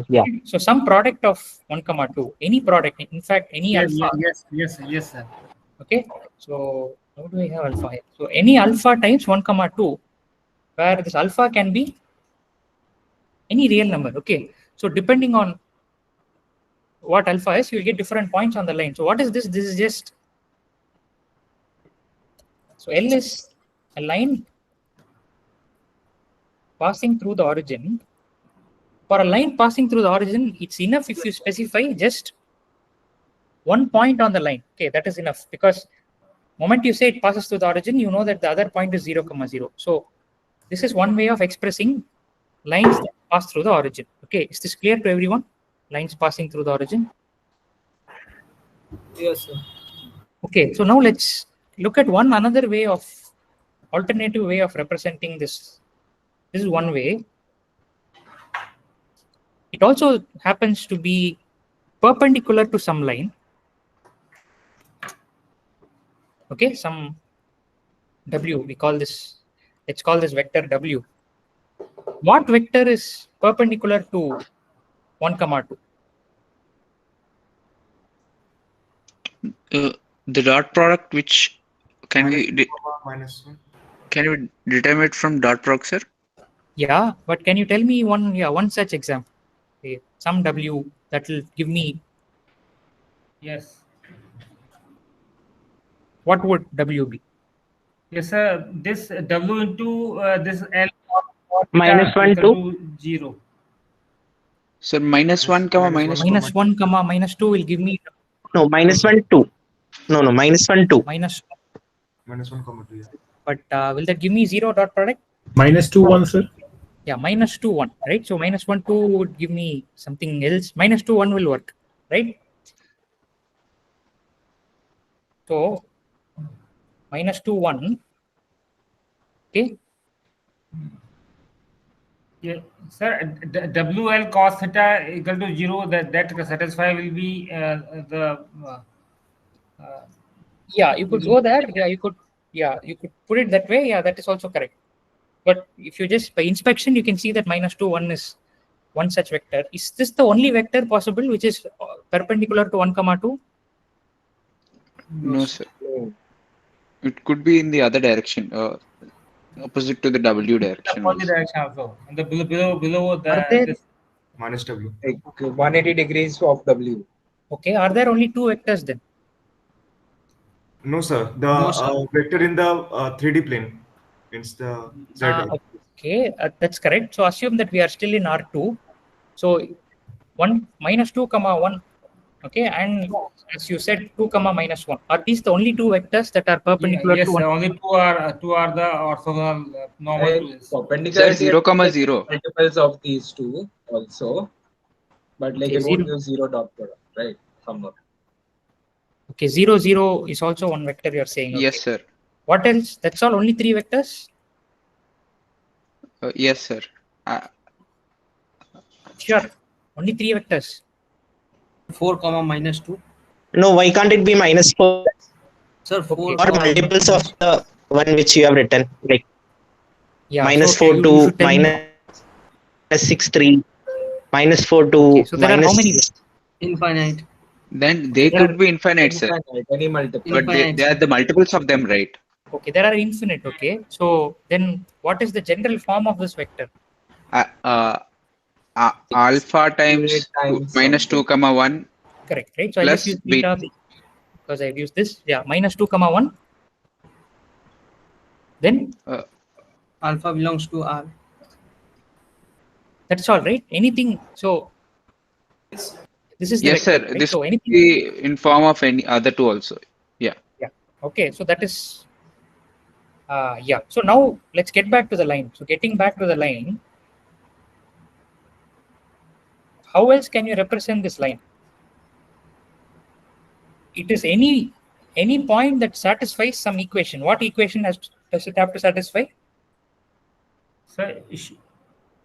Yeah. So some product of 1, 2, any product, in fact, any alpha. Yes, sir. Okay, so how do I have alpha here? So any alpha times 1, 2, where this alpha can be any real number. Okay, so depending on what alpha is, you will get different points on the line. So what is this? This is just, so L is a line passing through the origin. For a line passing through the origin, it's enough if you specify just one point on the line. Okay, that is enough, because moment you say it passes through the origin, you know that the other point is 0, 0. So this is one way of expressing lines that pass through the origin. Okay, is this clear to everyone? Lines passing through the origin? Yes, sir. Okay, so now let's look at another way of, alternative way of representing this. This is one way. It also happens to be perpendicular to some line. Okay, some W, we call this, let's call this vector W. What vector is perpendicular to 1, 2? The dot product, which can be -1. Can you determine it from dot proc, sir? Yeah, but can you tell me one such example? Okay, some W that will give me. Yes. What would W be? Yes, sir. This W into this L -1, equal 2. to 0. So -1, comma -2. -1, comma -2 will give me. No, -1, 2. No, -1, 2. -1, 2. Yeah. But will that give me 0 dot product? -2, 1, sir. Yeah, -2, 1, right? So -1, 2 would give me something else. -2, 1 will work, right? So -2, 1. Okay. Yeah, sir. WL cos theta equal to 0. That satisfy will be the. Yeah, you could go there. Yeah, you could put it that way. Yeah, that is also correct. But if you just by inspection, you can see that -2, 1 is one such vector. Is this the only vector possible which is perpendicular to 1, 2? No, sir. It could be in the other direction, opposite to the W direction. Opposite direction also. And the below the Are there, this. -W. Like 180 degrees of W. Okay, are there only two vectors then? No, sir. The vector in the 3D plane. It's the Z. Okay, that's correct. So assume that we are still in R2. So 1 -2, 1. Okay, and as you said, 2, -1. Are these the only two vectors that are perpendicular Yes, to 1? only two are the orthogonal normal to this. Perpendicular. 0, 0. Multiples of these two also, but like Okay, it won't give 0 dot product, right? Somewhat. Okay, 0, 0 is also one vector you're saying. Okay. Yes, sir. What else? That's all, only three vectors? Yes, sir. Sure, only three vectors. 4, -2. No, why can't it be -4? Sir, 4 Or multiples of the one which you have written, like Yeah, -4, 2, -6, 3, -4, 2, okay, so there are how many? Infinite. Then they could be infinite, sir. Any multiple. But they are the multiples of them, right? Okay, there are infinite. Okay, so then what is the general form of this vector? Alpha times -2, 1. Correct, right? So I just use beta because I've used this. Yeah, -2, 1. Then Alpha belongs to R. that's all, right? Anything. So this is the Yes, vector, sir. right? This So could anything. be in form of any other two also. Yeah. Yeah. Okay, so that is. Yeah. So now let's get back to the line. So getting back to the line, how else can you represent this line? It is any point that satisfies some equation. What equation does it have to satisfy? So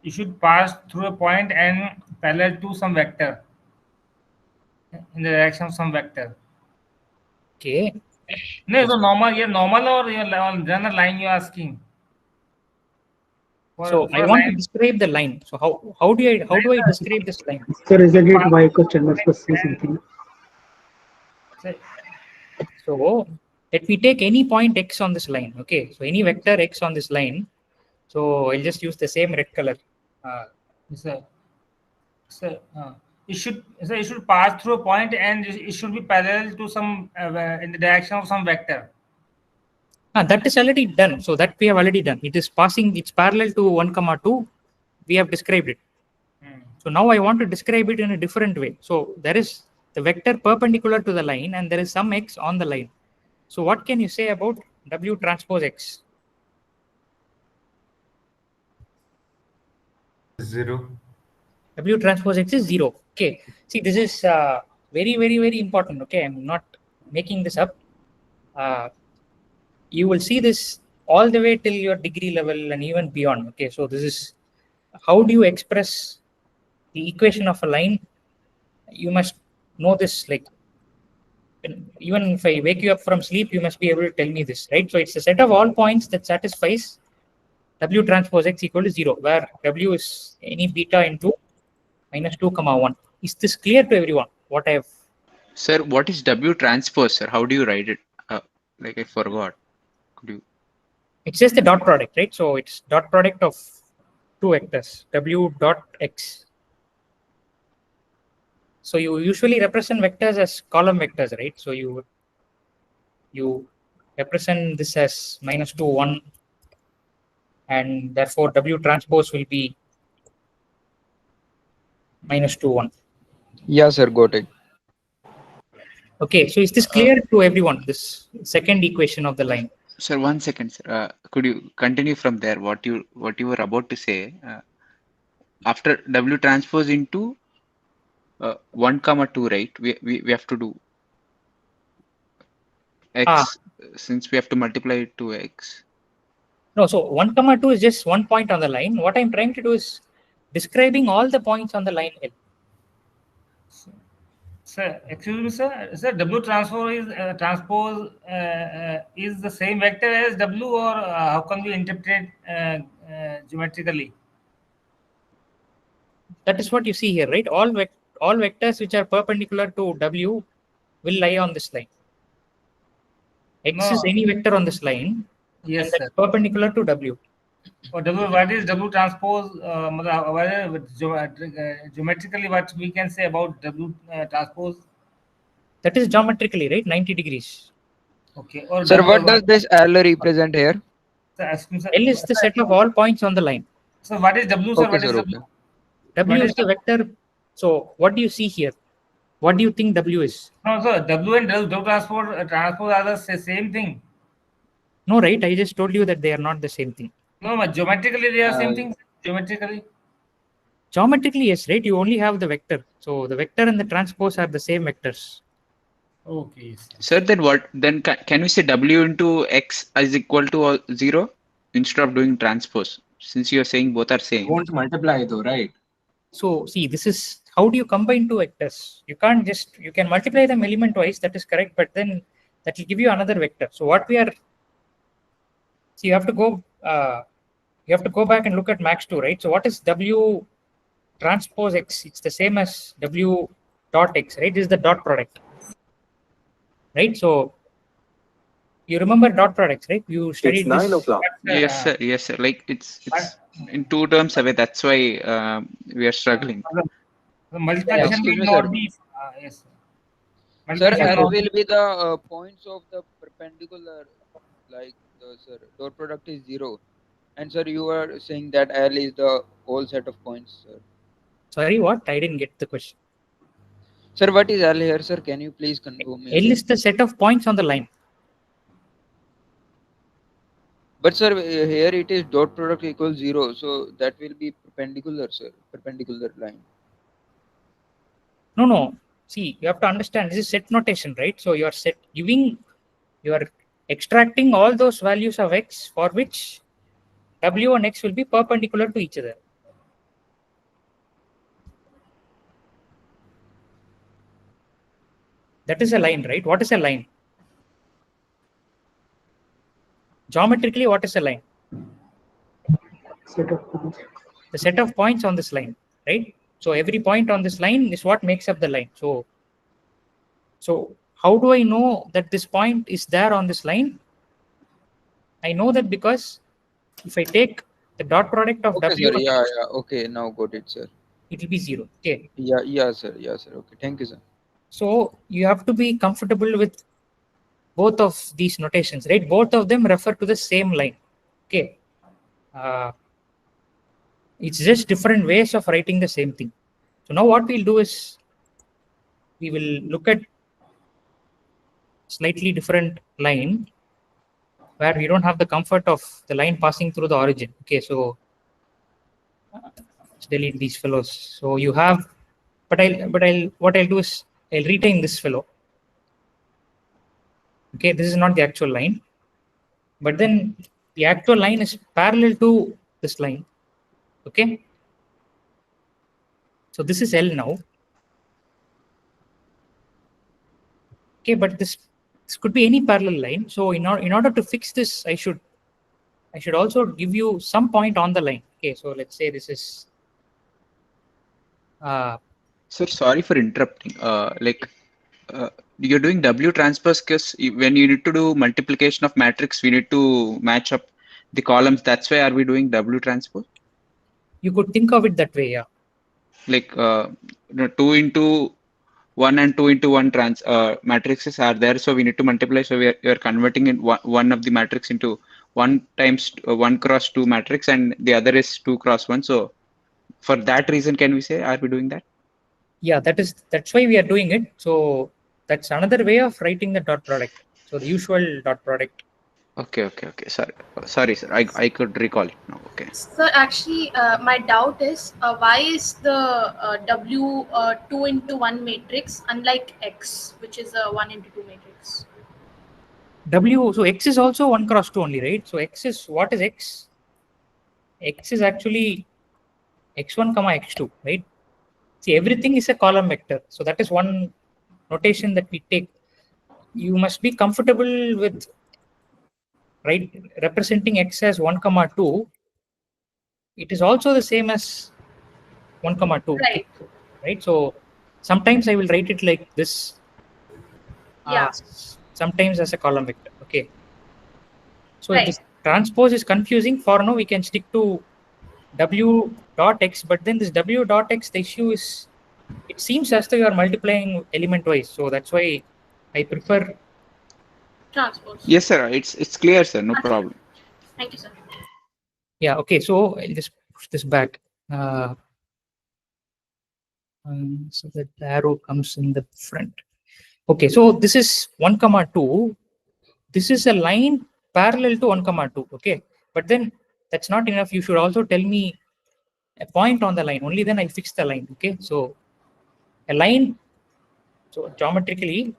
you should pass through a point and parallel to some vector in the direction of some vector. Okay. No, so normal or general line you're asking? So I want to describe the line. So how do I describe this line? Sir, isn't it y equals 10 plus C something? So let me take any point x on this line. Okay, so any vector x on this line. So I'll just use the same red color. It should pass through a point and it should be parallel to some in the direction of some vector. That is already done. So that we have already done. It is passing. It's parallel to 1, 2. We have described it. So now I want to describe it in a different way. So there is the vector perpendicular to the line and there is some x on the line. So what can you say about W transpose x? 0. W transpose x is 0. Okay. See, this is very, very, very important. Okay. I'm not making this up. You will see this all the way till your degree level and even beyond. Okay. So this is how do you express the equation of a line? You must know this. Like, even if I wake you up from sleep, you must be able to tell me this, right? So it's a set of all points that satisfies W transpose x equal to 0, where W is any beta into -2, 1. Is this clear to everyone? What I have? Sir, what is W transpose, sir? How do you write it? Like I forgot. Could you? It's just the dot product, right? So it's dot product of two vectors, w dot x. So you usually represent vectors as column vectors, right? So you represent this as -2, 1, and therefore W transpose will be -2, 1. Yeah, sir, got it. Okay, so is this clear to everyone? This second equation of the line. Sir, 1 second, sir. Could you continue from there? What you were about to say? After W transpose into 1, 2, right? We have to do x, since we have to multiply it to x. No, so 1, 2 is just one point on the line. What I'm trying to do is describing all the points on the line L. Sir, excuse me, sir. Sir, W transpose is the same vector as W, or how can we interpret geometrically? That is what you see here, right? All vectors which are perpendicular to W will lie on this line. X is any vector on this line. Yes, and that's sir. perpendicular to W. Or W, what is W transpose? Geometrically, what we can say about W transpose? That is geometrically, right? 90 degrees. Okay. Or Sir, W, what does this L represent here? L is the set of all points on the line. So what is W, sir? Okay, What is sir, W? okay. W is the vector. So what do you see here? What do you think W is? No, sir. W and W transpose are the same thing. No, right? I just told you that they are not the same thing. No, but geometrically they are same thing. Geometrically. Geometrically, yes, right? You only have the vector. So the vector and the transpose are the same vectors. Okay. Yes. Sir, then what? Then can we say W into X is equal to 0 instead of doing transpose? Since you are saying both are same. Won't multiply though, right? So see, this is how do you combine two vectors? You can't just, you can multiply them element wise, that is correct, but then that will give you another vector. So what we are, so you have to go back and look at max 2, right? So what is W transpose X? It's the same as W dot X, right? This is the dot product, right? So you remember dot products, right? You studied It's this. 9 o'clock. Yes, sir. Yes, sir. Like it's in 2 terms away. That's why we are struggling. The multiplication Excuse will me, not sir. be. Yes. Sir, Multiplication L will will be the points of the perpendicular, like sir, dot product is 0. And sir, you are saying that L is the whole set of points, sir. Sorry, what? I didn't get the question. Sir, what is L here, sir? Can you please confirm me? L is the set of points on the line. But sir, here it is dot product equals 0, so that will be perpendicular, sir. Perpendicular line. No. See, you have to understand this is set notation, right? So you are extracting all those values of X for which W and X will be perpendicular to each other. That is a line, right? What is a line? Geometrically, what is a line? Set of points. The set of points on this line, right? So every point on this line is what makes up the line. So how do I know that this point is there on this line? I know that because if I take the dot product of Okay, W, sir. Yeah. Okay, now got it, sir. it will be 0. Okay. Yeah, sir. Okay, thank you, sir. So you have to be comfortable with both of these notations, right? Both of them refer to the same line. Okay. It's just different ways of writing the same thing. So now what we'll do is we will look at slightly different line where we don't have the comfort of the line passing through the origin. Okay, so let's delete these fellows. So you have, what I'll do is I'll retain this fellow. Okay, this is not the actual line, but then the actual line is parallel to this line. Okay, so this is L now. Okay, but this could be any parallel line. So in order to fix this, I should also give you some point on the line. Okay, so let's say this is. Sir, sorry for interrupting. You're doing W transpose because when you need to do multiplication of matrix, we need to match up the columns. That's why are we doing W transpose? You could think of it that way, yeah. Like 2 into 1 and 2 into 1 matrices are there, so we need to multiply. So we are converting in one of the matrix into 1 times 1 cross 2 matrix, and the other is 2 cross 1. So for that reason, can we say, are we doing that? Yeah, that's why we are doing it. So that's another way of writing the dot product. So the usual dot product. Okay. Sorry, sir. I could recall it now. Okay. So actually, my doubt is why is the W 2 into 1 matrix unlike X, which is a 1 into 2 matrix? W, so X is also 1 cross 2 only, right? So X is, what is X? X is actually x1 comma x2, right? See, everything is a column vector. So that is one notation that we take. You must be comfortable with, right, representing X as 1 comma 2. It is also the same as 1 comma 2, right? So sometimes I will write it like this. Sometimes as a column vector. Okay. So if this transpose is confusing, for now we can stick to W dot X, but then this W dot X, the issue is, it seems as though you are multiplying element wise. So that's why I prefer transpose. Yes, sir. It's clear, sir. No problem. Thank you, sir. Yeah. Okay. So I'll just push this back. So that the arrow comes in the front. Okay. So this is 1 comma 2. This is a line parallel to 1 comma 2. Okay. But then that's not enough. You should also tell me a point on the line. Only then I'll fix the line. Okay. So a line. So geometrically,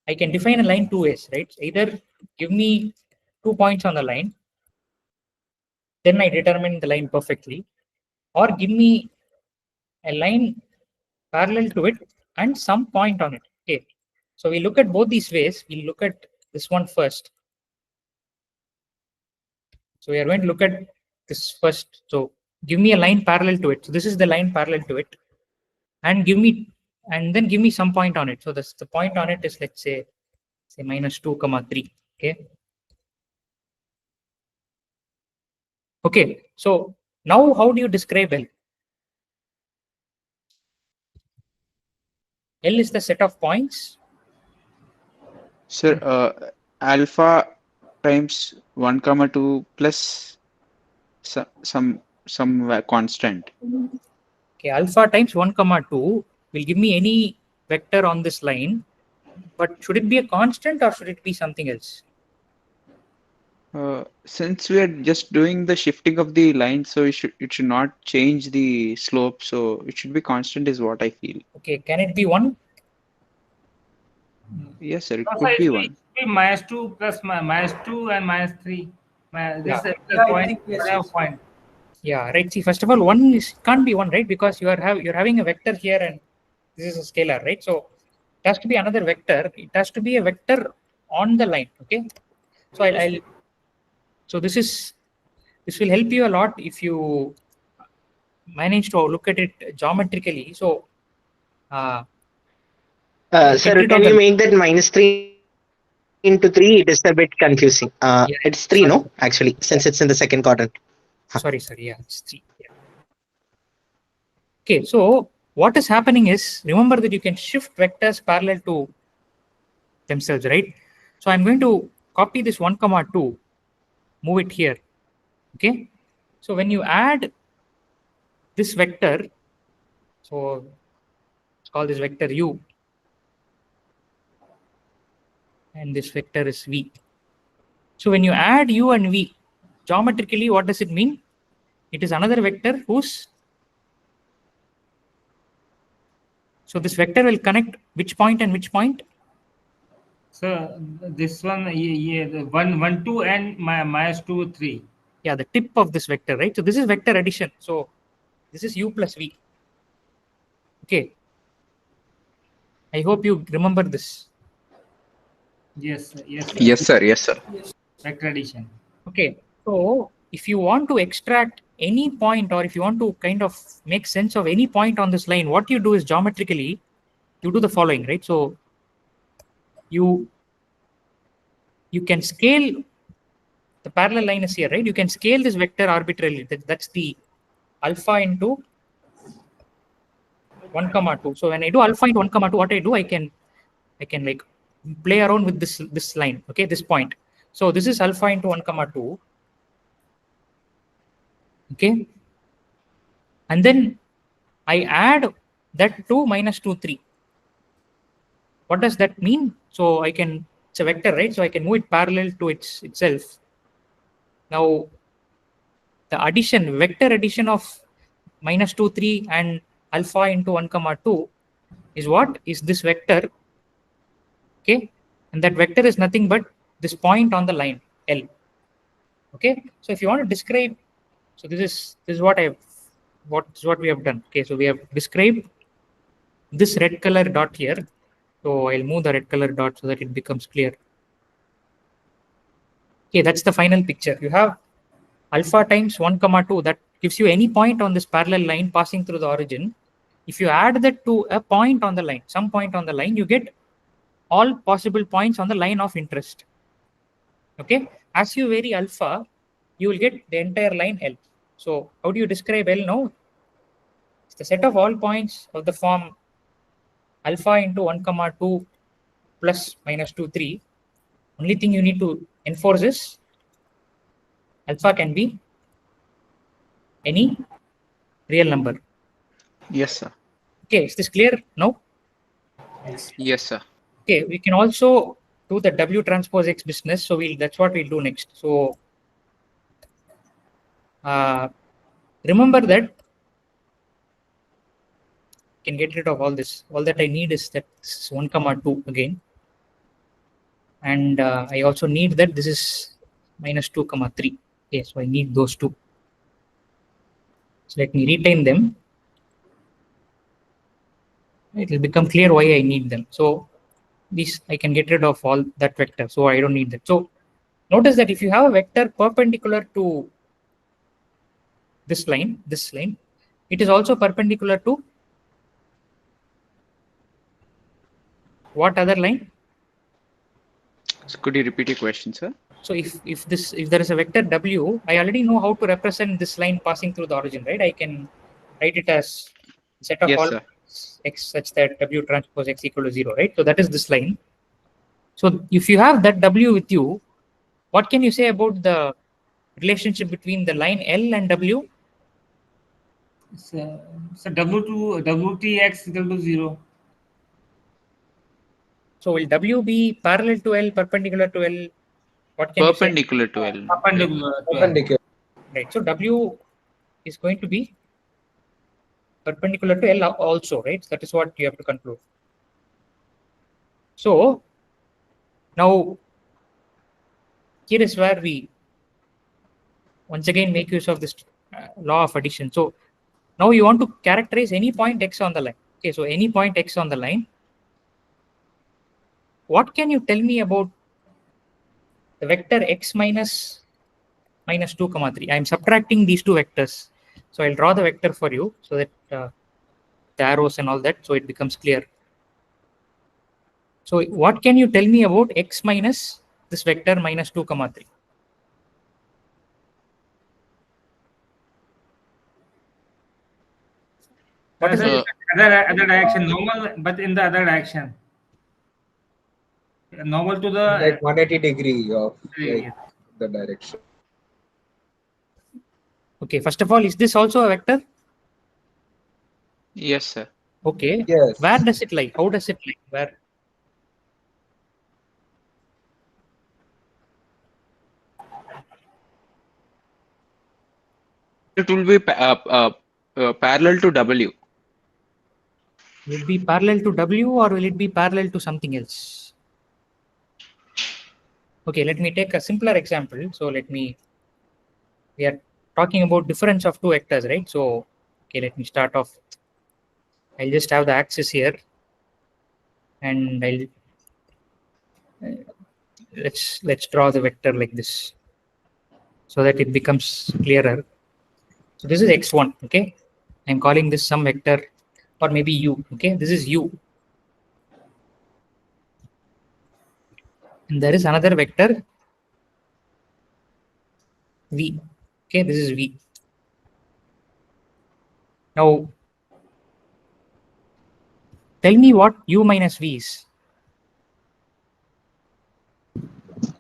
I can define a line two ways, right? Either give me 2 points on the line, then I determine the line perfectly, or give me a line parallel to it and some point on it. Okay. So we look at both these ways. We'll look at this one first. So we are going to look at this first. So give me a line parallel to it. So this is the line parallel to it, and then give me some point on it. So the point on it is, let's say minus 2 comma 3. Okay. Okay. So now how do you describe L? L is the set of points. Sir, alpha times 1 comma 2 plus some constant. Okay, alpha times 1 comma 2 will give me any vector on this line, but should it be a constant or should it be something else? Since we are just doing the shifting of the line, so it should not change the slope, so it should be constant is what I feel. Okay, can it be 1? Yes, sir, it could be 1. Minus 2 plus minus 2 and minus 3. This is a point. Yeah, right. See, first of all, 1 can't be 1, right? Because you're having a vector here and this is a scalar, right? So it has to be another vector. It has to be a vector on the line. Okay. So so this will help you a lot if you manage to look at it geometrically. So sir, can you make that minus 3 into 3? It is a bit confusing. It's 3, no? Actually, since it's in the second quadrant. Sorry, sir. Yeah, it's 3. Yeah. Okay, so what is happening is, remember that you can shift vectors parallel to themselves, right? So I'm going to copy this 1 comma 2, move it here. Okay. So when you add this vector, so let's call this vector u, and this vector is v. So when you add u and v, geometrically, what does it mean? It is another vector whose, so this vector will connect which point and which point? So this one, the 1, 2 and minus 2, 3. Yeah, the tip of this vector, right? So this is vector addition. So this is u plus v. Okay. I hope you remember this. Yes, yes. Yes, sir. Yes, sir. Vector addition. Okay. So if you want to extract any point, or if you want to kind of make sense of any point on this line, what you do is geometrically, you do the following, right? So you can scale the parallel line is here, right? You can scale this vector arbitrarily. That's the alpha into 1, 2. So when I do alpha into 1, 2, what I do, I can like play around with this line, okay, this point. So this is alpha into 1, 2. Okay. And then I add that to minus 2, 3. What does that mean? So I can, it's a vector, right? So I can move it parallel to itself. Now the addition, vector addition of minus 2, 3 and alpha into 1, 2 is what? Is this vector. Okay. And that vector is nothing but this point on the line L. Okay. So if you want to describe, so this is what we have done. Okay. So we have described this red color dot here. So I'll move the red color dot so that it becomes clear. Okay, that's the final picture. You have alpha times 1, 2. That gives you any point on this parallel line passing through the origin. If you add that to a point on the line, some point on the line, you get all possible points on the line of interest. Okay, as you vary alpha, you will get the entire line L. So how do you describe L now? It's the set of all points of the form alpha into 1, 2 plus minus 2, 3. Only thing you need to enforce is alpha can be any real number. Yes, sir. Okay, is this clear now? Yes, sir. Okay, we can also do the W transpose X business. So that's what we'll do next. So remember that you can get rid of all this. All that I need is that this is 1, 2 again. And I also need that this is minus 2, 3. Okay, so I need those two. So let me retain them. It will become clear why I need them. So this I can get rid of all that vector. So I don't need that. So notice that if you have a vector perpendicular to this line, it is also perpendicular to what other line? So could you repeat your question, sir? So if there is a vector W, I already know how to represent this line passing through the origin, right? I can write it as set of all X such that W transpose X equal to 0, right? So that is this line. So if you have that W with you, what can you say about the relationship between the line L and W? So WTX equal to 0. So will W be parallel to L, perpendicular to L? What can perpendicular you say? To L. Perpendicular. Right. So W is going to be perpendicular to L also, right? That is what you have to conclude. So now here is where we once again make use of this law of addition. So now you want to characterize any point X on the line. Okay, so any point X on the line. What can you tell me about the vector X minus 2, 3? I am subtracting these two vectors. So I'll draw the vector for you so that the arrows and all that, so it becomes clear. So what can you tell me about X minus this vector minus 2, 3? What is the other direction? Normal, but in the other direction. Normal to the like 180 degree of like the direction. Okay, first of all, is this also a vector? Yes, sir. Okay. Yes. Where does it lie? How does it lie? Where? It will be parallel to W. Will it be parallel to W or will it be parallel to something else? Okay, let me take a simpler example. So we are talking about difference of two vectors, right? So, okay, let me start off. I'll just have the axis here and let's draw the vector like this so that it becomes clearer. So this is x1, okay? I'm calling this some vector or maybe u, okay? This is u. And there is another vector V. Okay, this is V. Now, tell me what U minus V is.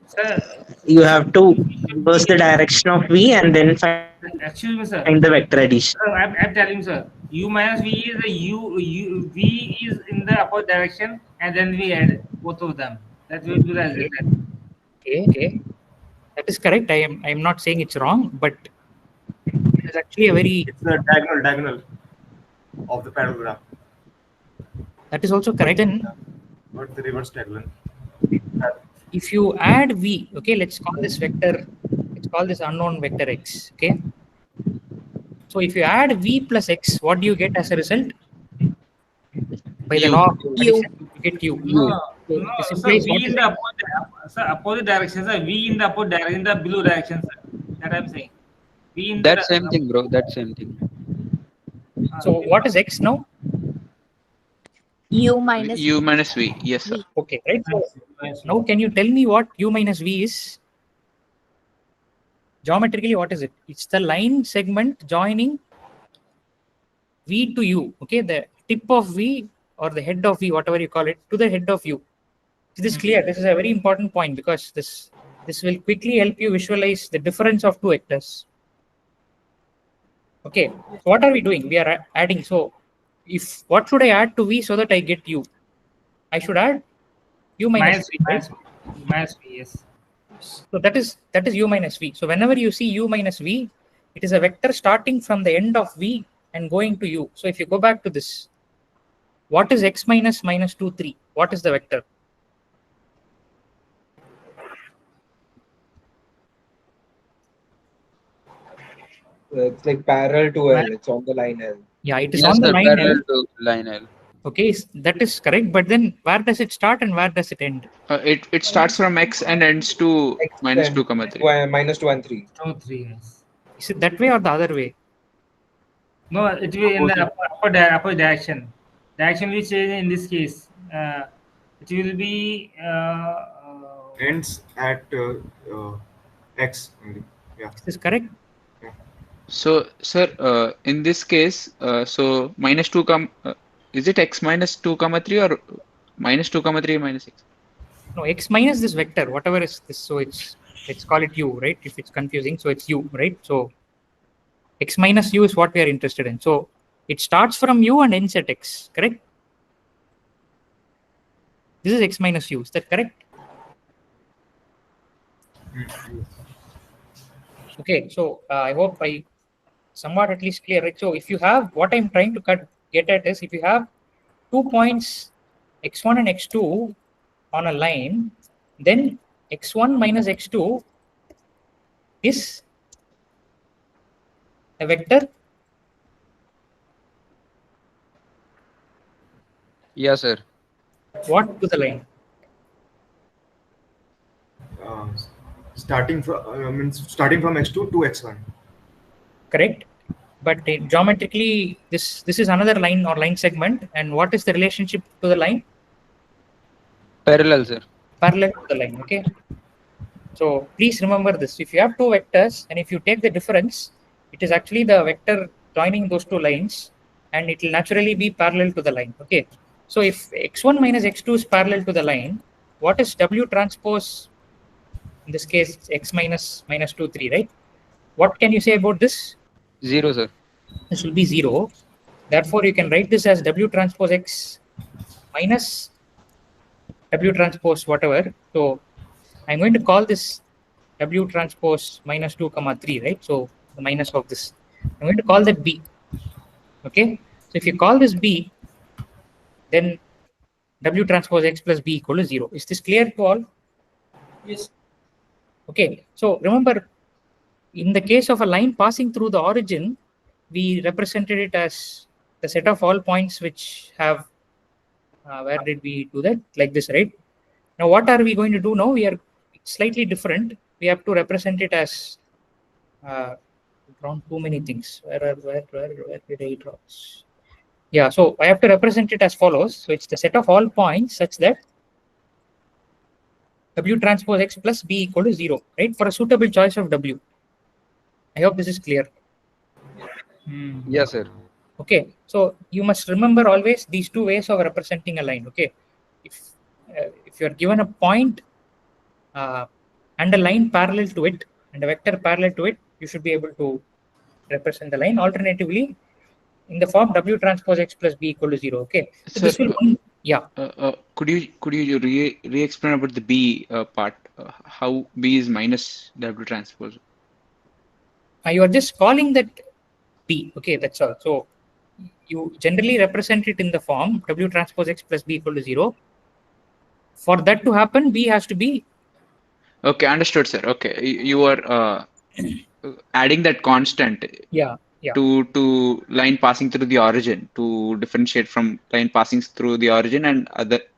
Sir, You have to reverse the direction of V and then find excuse me, sir. the vector addition. I'm telling you, sir. U minus V is a V is in the upper direction, and then we add both of them. That will be the result. Okay, that is correct. I am not saying it's wrong, but it is actually a very. It's the diagonal of the parallelogram. That is also correct. Then, But the reverse diagonal. if you add V, okay, let's call this vector. Let's call this unknown vector X. Okay. So if you add V plus X, what do you get as a result? By the law of addition, you get U. No, This sir, implies V in the opposite direction, sir. V in the upper direction, in the below direction, sir. That I'm saying. V in That the same thing, bro. That same thing. So what is X now? U minus V. Yes, sir. Okay, right. So now can you tell me what U minus V is? Geometrically, what is it? It's the line segment joining V to U. Okay, the tip of V or the head of V, whatever you call it, to the head of U. Is this clear? This is a very important point because this will quickly help you visualize the difference of two vectors. Okay, so what are we doing? We are adding. So if what should I add to V so that I get U? I should add U minus V. Minus V, yes. So that is U minus V. So whenever you see U minus V, it is a vector starting from the end of V and going to U. So if you go back to this, what is X minus minus 2, 3? What is the vector? It's like parallel to L. It's on the line L. Yeah, it is Yes, on the sir, line parallel L. to line L. Okay, that is correct. But then where does it start and where does it end? It starts from X and ends to X minus and 2, 3. minus 2 and 3. 2, 3, yes. Is it that way or the other way? No, it will be in the upper direction. Direction which is in this case, it will be Ends at X only. Yeah. Is this correct? So, sir, in this case, so minus 2 is it X minus 2, 3 or minus 2, 3 minus X? No, X minus this vector, whatever is this. So let's call it U, right? If it's confusing, so it's U, right? So X minus U is what we are interested in. So it starts from U and ends at X, correct? This is X minus U. Is that correct? Okay, so I hope I somewhat at least clear, right? So if you have, what I'm trying to get at is, if you have 2 points x1 and x2 on a line, then x1 minus x2 is a vector. Yes, sir. What to the line? Starting from x2 to x1. Correct. But geometrically, this is another line or line segment. And what is the relationship to the line? Parallel, sir. Parallel to the line. Okay. So please remember this. If you have two vectors and if you take the difference, it is actually the vector joining those two lines, and it will naturally be parallel to the line. Okay. So if x1 minus x2 is parallel to the line, what is W transpose? In this case, it's x minus 2, 3, right? What can you say about this? 0, sir. This will be 0. Therefore, you can write this as W transpose X minus W transpose whatever. So I'm going to call this W transpose minus 2, 3, right? So the minus of this. I'm going to call that B. Okay. So if you call this B, then W transpose X plus B equal to 0. Is this clear to all? Yes. Okay. So remember, in the case of a line passing through the origin, we represented it as the set of all points which have, where did we do that? Like this, right? Now, what are we going to do now? We are slightly different. We have to represent it as, drawn too many things. Where did I draw? Yeah, so I have to represent it as follows. So it's the set of all points such that W transpose X plus B equal to 0, right? For a suitable choice of W. I hope this is clear. Yes, sir. Okay, so you must remember always these two ways of representing a line. Okay, if you are given a point and a line parallel to it and a vector parallel to it, you should be able to represent the line. Alternatively, in the form W transpose X plus B equal to 0. Okay, so Sir, this will could you re-explain about the B part? How B is minus W transpose? You are just calling that B. Okay, that's all. So you generally represent it in the form W transpose X plus B equal to 0. For that to happen, B has to be. Okay, understood, sir. Okay, you are adding that constant. Yeah. To line passing through the origin to differentiate from line passing through the origin and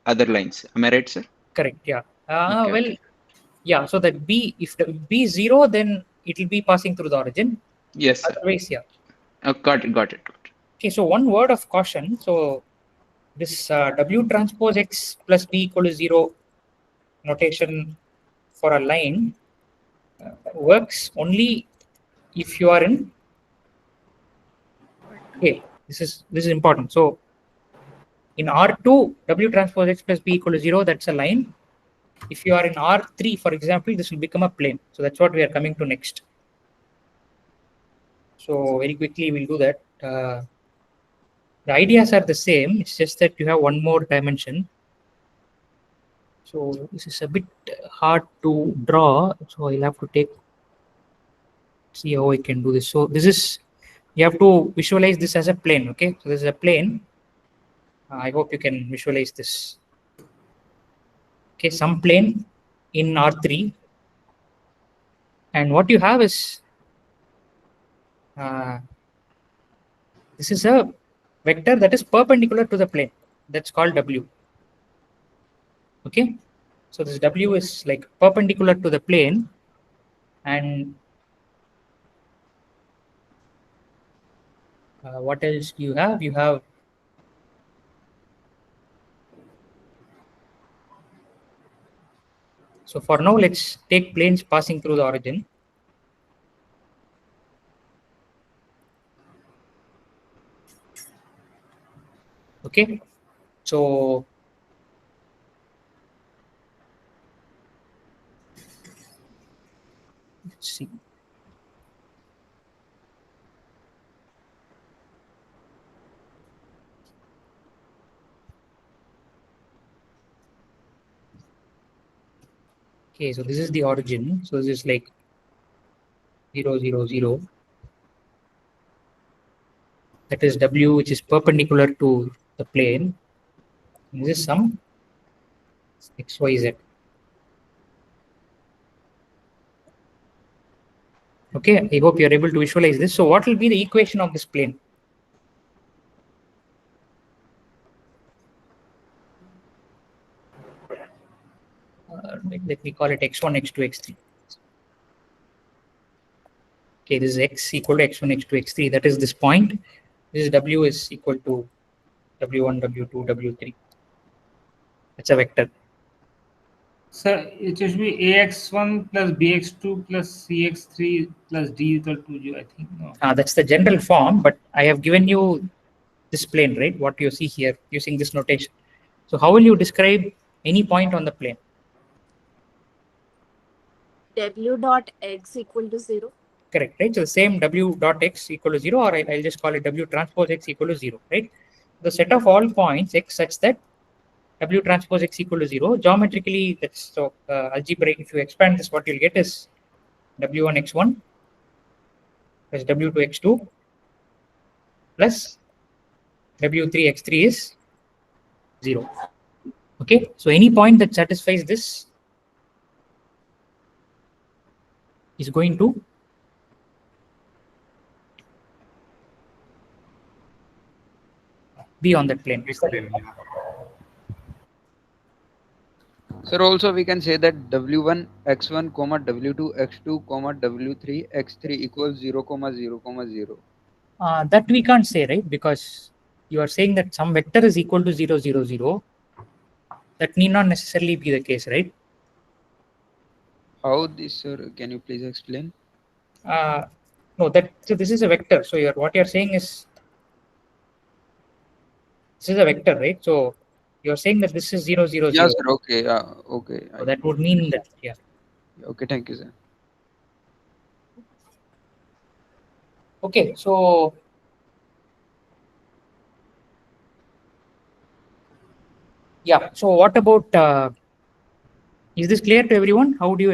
other lines. Am I right, sir? Correct. Yeah. Okay. Yeah. So that B, if the B is 0, then it will be passing through the origin. Yes, sir. Otherwise, yeah. Got it. Okay. So one word of caution. So this W transpose X plus B equal to 0 notation for a line works only if you are in. Okay. This is important. So in R2, W transpose X plus B equal to 0, that's a line. If you are in R3, for example, this will become a plane. So that's what we are coming to next. So very quickly, we'll do that. The ideas are the same. It's just that you have one more dimension. So this is a bit hard to draw. So I'll have to see how I can do this. So this is, you have to visualize this as a plane. Okay. So this is a plane. I hope you can visualize this. Okay. Some plane in R3. And what you have is, this is a vector that is perpendicular to the plane. That's called W. Okay. So this W is like perpendicular to the plane. And what else do you have? You have so for now, let's take planes passing through the origin. Okay. So let's see. Okay, so this is the origin. So this is like 0, 0, 0. That is W, which is perpendicular to the plane. This is some X, Y, Z. Okay, I hope you are able to visualize this. So what will be the equation of this plane? Let me call it x1, x2, x3. Okay, this is x equal to x1, x2, x3. That is this point. This is W is equal to W1, W2, W3. That's a vector. So it should be AX1 plus BX2 plus CX3 plus D equal to 0, I think. No. That's the general form, but I have given you this plane, right? What you see here using this notation. So how will you describe any point on the plane? W dot x equal to 0. Correct, right? So the same W dot x equal to 0, or I'll just call it W transpose x equal to 0, right? The set of all points x such that W transpose x equal to 0. Geometrically, that's so algebraic. If you expand this, what you'll get is W1 x1 plus W2 x2 plus W3 x3 is 0. Okay, so any point that satisfies this is going to be on that plane. Sir, also we can say that W1 x1 comma W2 x2 comma W3 x3 equals 0 comma 0 comma 0. That we can't say, right? Because you are saying that some vector is equal to 0, 0, 0. That need not necessarily be the case, right? How this, sir? Can you please explain? No, so this is a vector. So what you're saying is this is a vector, right? So you're saying that this is 0, 0, 0. Yes, sir. Okay. Okay. So that would mean that, yeah. Okay. Thank you, sir. Okay. So yeah. So what about? Is this clear to everyone? How you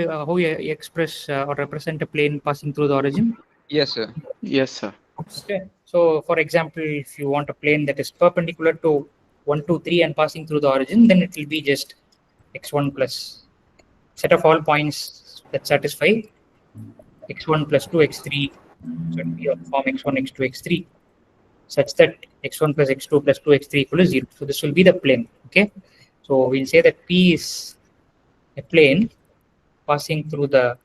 express or represent a plane passing through the origin? Yes, sir. Yes, sir. Okay. So for example, if you want a plane that is perpendicular to 1, 2, 3 and passing through the origin, then it will be just x1 plus set of all points that satisfy x1 plus 2 x3. So it will be of form x1, x2, x3 such that x1 plus x2 plus 2 x3 equal to 0. So this will be the plane. Okay. So we'll say that P is a plane passing through the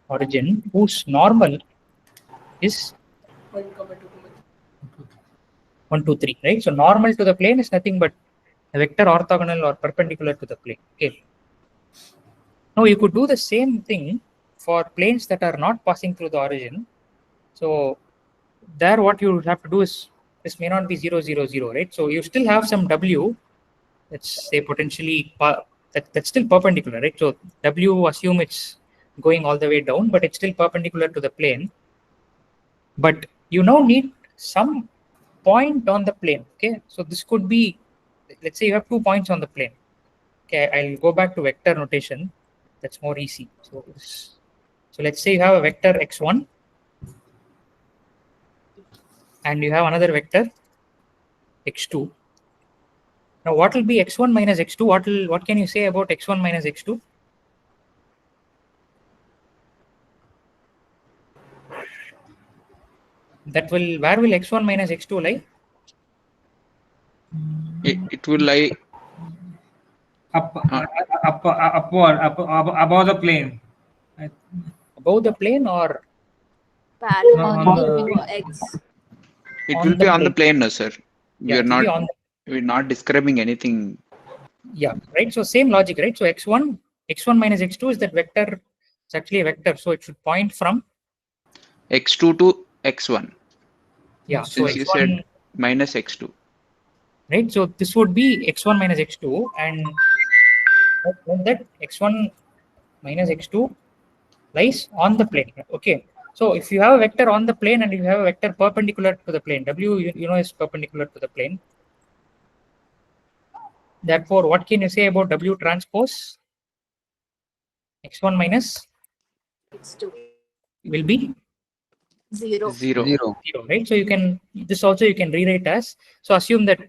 origin whose normal is 1, 2, 3, right? So normal to the plane is nothing but a vector orthogonal or perpendicular to the plane. Okay. Now you could do the same thing for planes that are not passing through the origin. So there what you have to do is this may not be 0, 0, 0, right? So you still have some W that's say potentially that's still perpendicular, right? So W assume it's going all the way down, but it's still perpendicular to the plane. But you now need some point on the plane. Okay, so this could be, let's say you have 2 points on the plane. Okay, I'll go back to vector notation. That's more easy. So let's say you have a vector x1 and you have another vector x2. Now what will be x1 minus x2? What can you say about x1 minus x2? Where will x1 minus x2 lie? It will lie upward, above the plane. Above the plane or on the x? It will be on the plane, no, sir. We're not describing anything. Yeah, right. So same logic, right? So x1 minus x2 is that vector. It's actually a vector, so it should point from x2 to x1. Yeah. Since so you x1, said minus x2. Right. So this would be x1 minus x2, and that x1 minus x2 lies on the plane. Okay. So if you have a vector on the plane and you have a vector perpendicular to the plane, W you know is perpendicular to the plane. Therefore, what can you say about W transpose? X1 minus x2 will be 0. 0. Right? So you can rewrite as, so assume that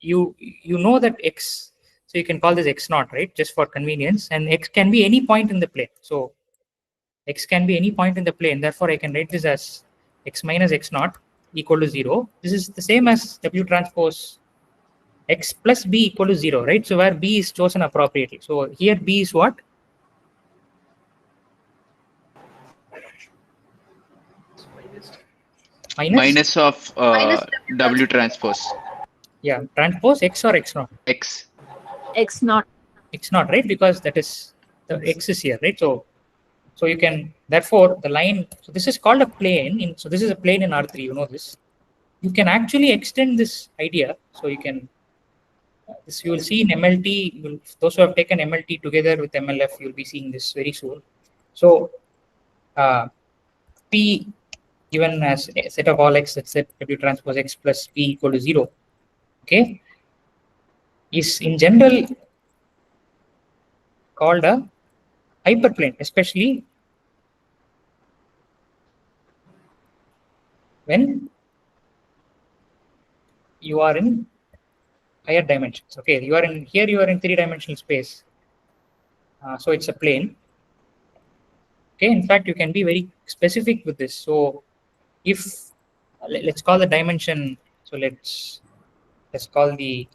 you know that x, so you can call this x naught, right? Just for convenience, and x can be any point in the plane. So x can be any point in the plane. Therefore, I can write this as x minus x naught equal to 0. This is the same as W transpose x plus b equal to 0, right? So where b is chosen appropriately. So here b is what? Minus of W transpose. Yeah, transpose x or x naught? X. X naught. X naught, right? Because that is the x is here, right? So you can, therefore the line, so this is called a plane. So this is a plane in R3, you know this. You can actually extend this idea. So you can, this you will see in MLT, those who have taken MLT together with MLF, you'll be seeing this very soon. So P given as a set of all x, let's say W transpose x plus P equal to 0, okay, is in general called a hyperplane, especially when you are in higher dimensions. Okay, you are in 3-dimensional space. So it's a plane. Okay, in fact, you can be very specific with this. So if let's call the dimension, so let's call the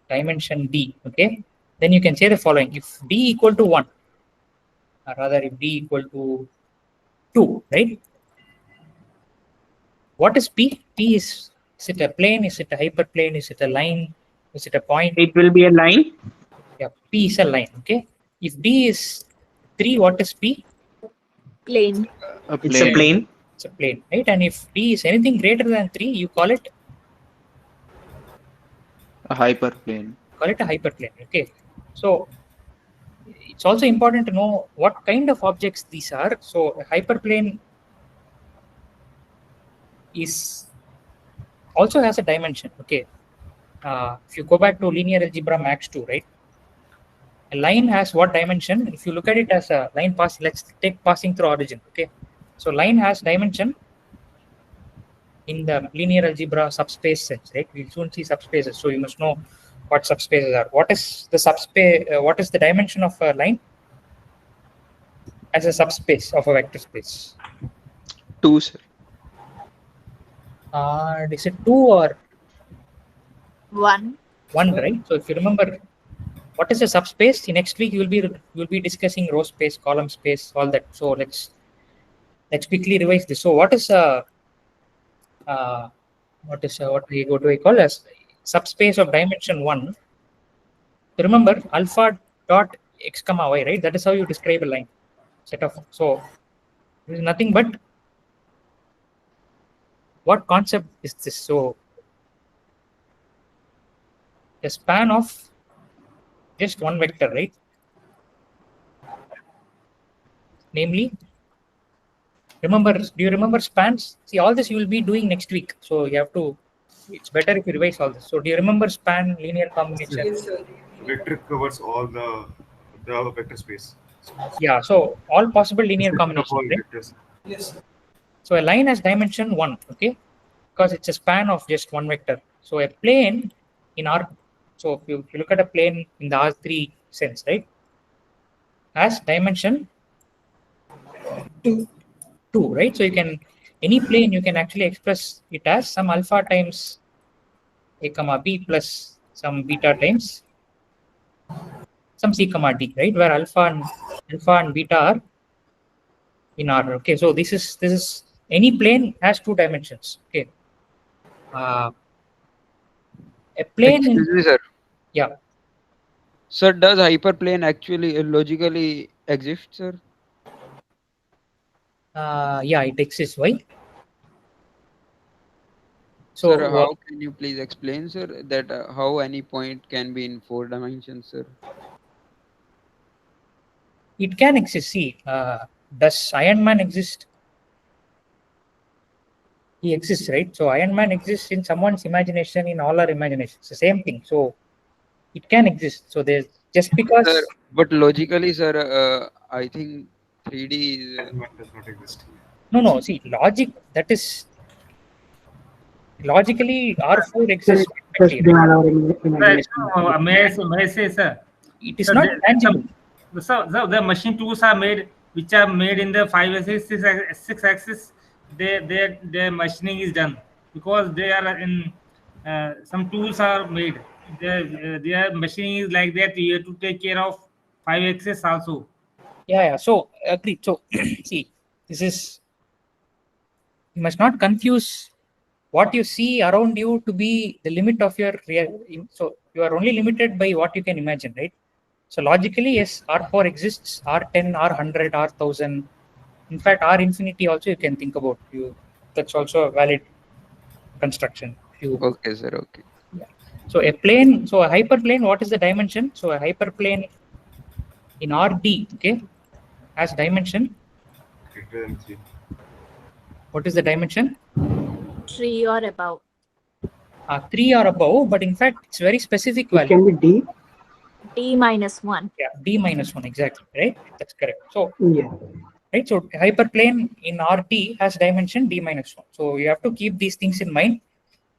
dimension D. Okay, then you can say the following: if D equal to 1, or rather if D equal to 2, right? What is P? P is it a plane? Is it a hyperplane? Is it a line? Is it a point? It will be a line. Yeah, P is a line. Okay. If D is 3, what is P? Plane. It's a plane. It's a plane, right? And if D is anything greater than 3, you call it A hyperplane. call it a hyperplane. Okay. So it's also important to know what kind of objects these are. So a hyperplane is also has a dimension. Okay. If you go back to linear algebra max 2, right? A line has what dimension? If you look at it as a line pass, let's take passing through origin. Okay. So line has dimension in the linear algebra subspace sense, right? We'll soon see subspaces. So you must know what subspaces are. What is the subspace? What is the dimension of a line as a subspace of a vector space? 2, sir. Is it 2 or 1? 1, right? So if you remember, what is a subspace? Next week you'll be discussing row space, column space, all that. So let's quickly revise this. So what is a what do I call as subspace of dimension 1? Remember alpha dot x comma y, right? That is how you describe a line set of. So this is nothing but what concept is this? So a span of just one vector, right? Namely, remember, do you remember spans? See, all this you will be doing next week. So you have to, it's better if you revise all this. So do you remember span, linear combination? Yes, sir. Vector covers all the vector space. Yeah, so all possible linear combinations, right? Yes. So a line has dimension 1, okay? Because it's a span of just one vector. So a plane in R, so if you look at a plane in the R3 sense, right? Has dimension 2, right? So you can, any plane you can actually express it as some alpha times a comma b plus some beta times some c comma d, right? Where alpha and beta are in R. Okay, so this is any plane has 2 dimensions. Okay, a plane. Excuse me, sir. Yeah. Sir, does hyperplane actually logically exist, sir? Yeah, it exists. Why? So, sir, how can you please explain, sir, that how any point can be in 4 dimensions, sir? It can exist. See, does Iron Man exist? He exists, right? So Iron Man exists in someone's imagination, in all our imaginations. It's the same thing. So it can exist. So there's just because. Sir, but logically, sir, I think 3D is. Does not exist. No. See, logic, that is. Logically, R4 exists. May I say, sir? It is not tangible. So the machine tools are made, which are made in the 5 axis, 6 axis. Their machining is done because they are in some tools are made. Their machining is like that. You have to take care of 5 axis also. Yeah. So agree. So see, this is, you must not confuse what you see around you to be the limit of your real. So you are only limited by what you can imagine, right? So logically, yes, R4 exists, R10, R100, R1000. In fact, R infinity also you can think about. That's also a valid construction. Okay, sir. Okay. Yeah. So a plane, so a hyperplane, what is the dimension? So a hyperplane in RD, okay, has dimension. Greater than 3. What is the dimension? 3 or above. 3 or above, but in fact, it's very specific value. It can be D. D minus 1. Yeah, D minus 1, exactly, right? That's correct. So, yeah. Right, so hyperplane in RT has dimension D minus 1. So you have to keep these things in mind.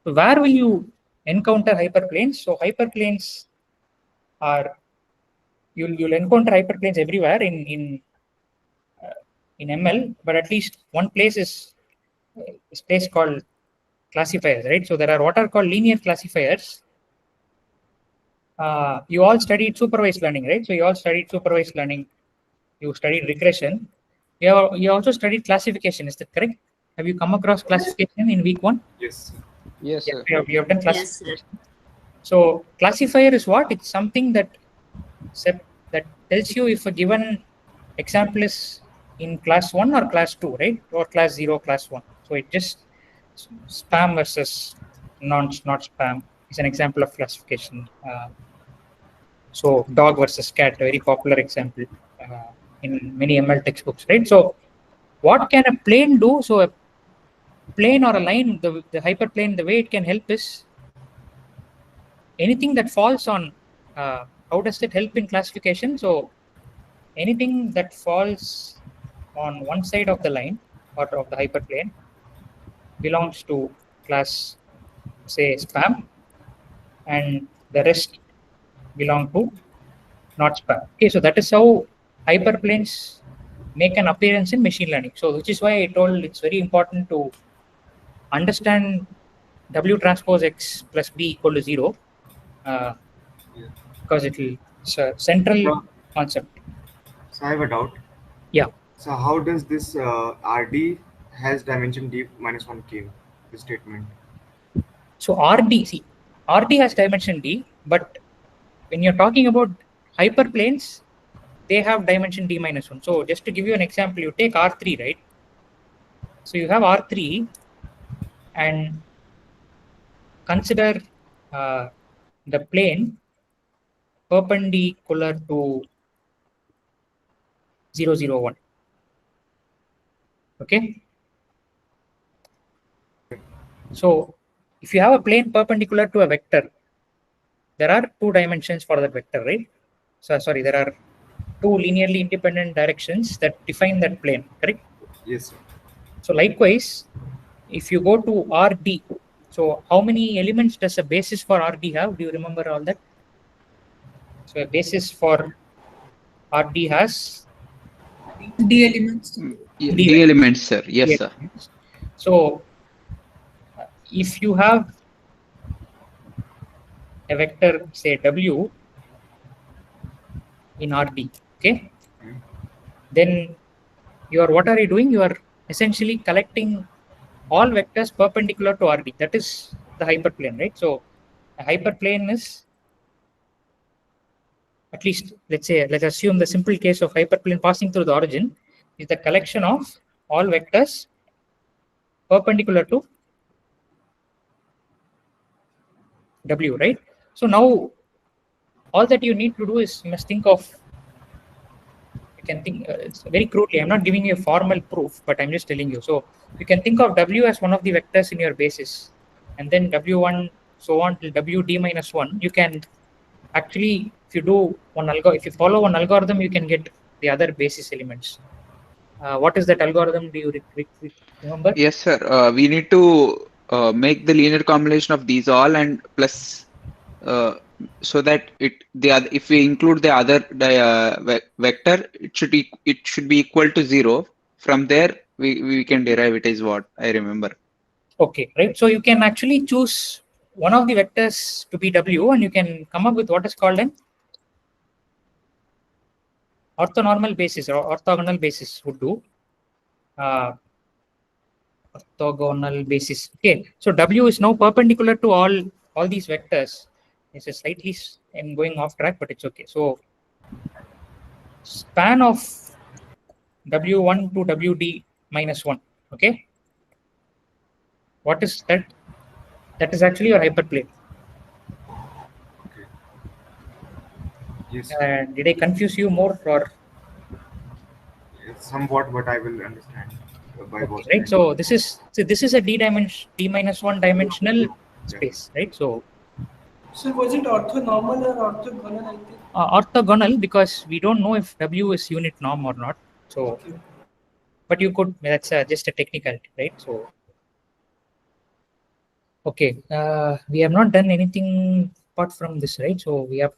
So where will you encounter hyperplanes? So hyperplanes are, you'll encounter hyperplanes everywhere in ML, but at least one place is a place called classifiers, right? So there are what are called linear classifiers. You all studied supervised learning, right? So you all studied supervised learning. You studied regression. You also studied classification. Is that correct? Have you come across classification in week 1? Yes. Yes, sir. Yeah, we have done classification. Yes, so classifier is what? It's something that tells you if a given example is in class 1 or class 2, right? Or class 0, class 1. So it just spam versus not spam is an example of classification. So dog versus cat, very popular example in many ML textbooks, right? So what can a plane do? So a plane or a line, the hyperplane, the way it can help is anything that falls on, how does it help in classification? So anything that falls on one side of the line or of the hyperplane belongs to class, say, spam, and the rest belong to not spam. Okay, so that is how hyperplanes make an appearance in machine learning. So which is why I told it's very important to understand W transpose X plus B equal to 0, because it's a central concept. So I have a doubt. Yeah. So how does this RD has dimension D minus 1 came, this statement? So RD has dimension D, but when you're talking about hyperplanes, they have dimension D minus 1. So just to give you an example, you take R3, right? So you have R3 and consider the plane perpendicular to 0, 0, 1. Okay. So if you have a plane perpendicular to a vector, there are 2 dimensions for that vector, right? So sorry, there are 2 linearly independent directions that define that plane, correct? Yes, sir. So likewise, if you go to RD, so how many elements does a basis for RD have? Do you remember all that? So a basis for RD has D elements. D elements, sir. Yes, sir. So if you have a vector, say W in RD, okay, then what are you doing? You are essentially collecting all vectors perpendicular to RD. That is the hyperplane, right? So a hyperplane is, at least let's assume the simple case of hyperplane passing through the origin is the collection of all vectors perpendicular to W, right? So now all that you need to do is you must think of, you can think it's very crudely, I'm not giving you a formal proof, but I'm just telling you. So you can think of W as one of the vectors in your basis, and then W1 so on till WD minus 1. You can actually, if you follow one algorithm, you can get the other basis elements. What is that algorithm? Do you remember? Yes, sir. We need to make the linear combination of these all and plus so that if we include the other vector, it should be equal to 0. From there, we can derive it, is what I remember. Okay, right. So you can actually choose one of the vectors to be W, and you can come up with what is called an orthonormal basis or orthogonal basis would do. Orthogonal basis. Okay, so W is now perpendicular to all these vectors. It's a slightly, I'm going off track, but it's okay. So span of W1 to WD minus 1. Okay, what is that? That is actually your hyperplane. Okay. Yes. Did I confuse you more, or? Somewhat, but I will understand. Okay, right. So this is a D minus 1 dimensional space, right? So was it orthonormal or orthogonal? I think. Orthogonal, because we don't know if W is unit norm or not. So, but you could. That's just a technicality, right? So, okay, we have not done anything apart from this, right? So we have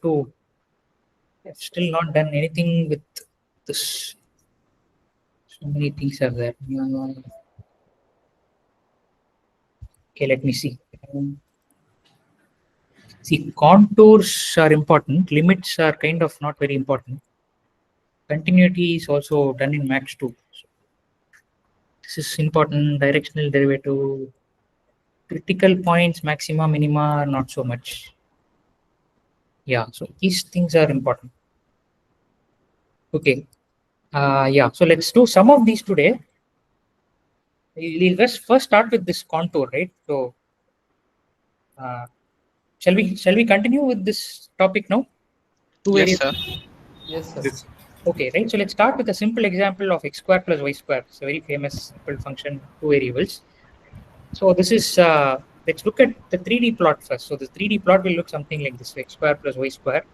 still not done anything with this. So many things are there. Okay, let me see. See, contours are important. Limits are kind of not very important. Continuity is also done in Max 2. So this is important. Directional derivative. Critical points, maxima, minima, not so much. Yeah, so these things are important. Okay. Yeah, so let's do some of these today. We'll just first start with this contour, right? So shall we continue with this topic now? Yes, sir. Yes, sir. Yes. Okay, right. So let's start with a simple example of x square plus y square. It's a very famous simple function, two variables. So this is let's look at the 3D plot first. So the 3D plot will look something like this: x square plus y square.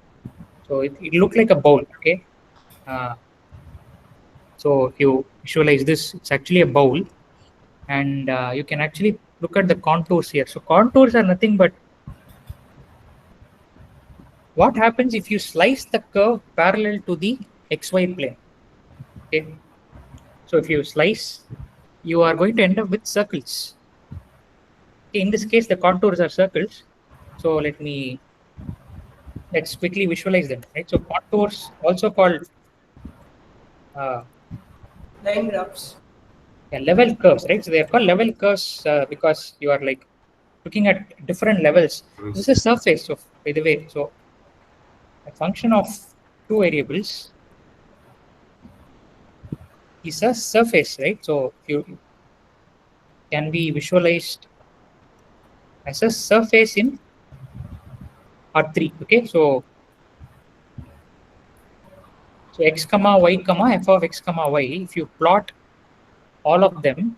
So it look like a bowl. Okay. So if you visualize this, it's actually a bowl, and you can actually look at the contours here. So contours are nothing but what happens if you slice the curve parallel to the xy plane. Okay. So if you slice, you are going to end up with circles. Okay, in this case, the contours are circles. So let's quickly visualize them. Right. So contours, also called line graphs. yeah, level curves, right? So they are called level curves because you are like looking at different levels. This is a surface of, by the way. So a function of two variables is a surface, right? So you can be visualized as a surface in R3. Okay, so x comma y comma f of x comma y. If you plot all of them,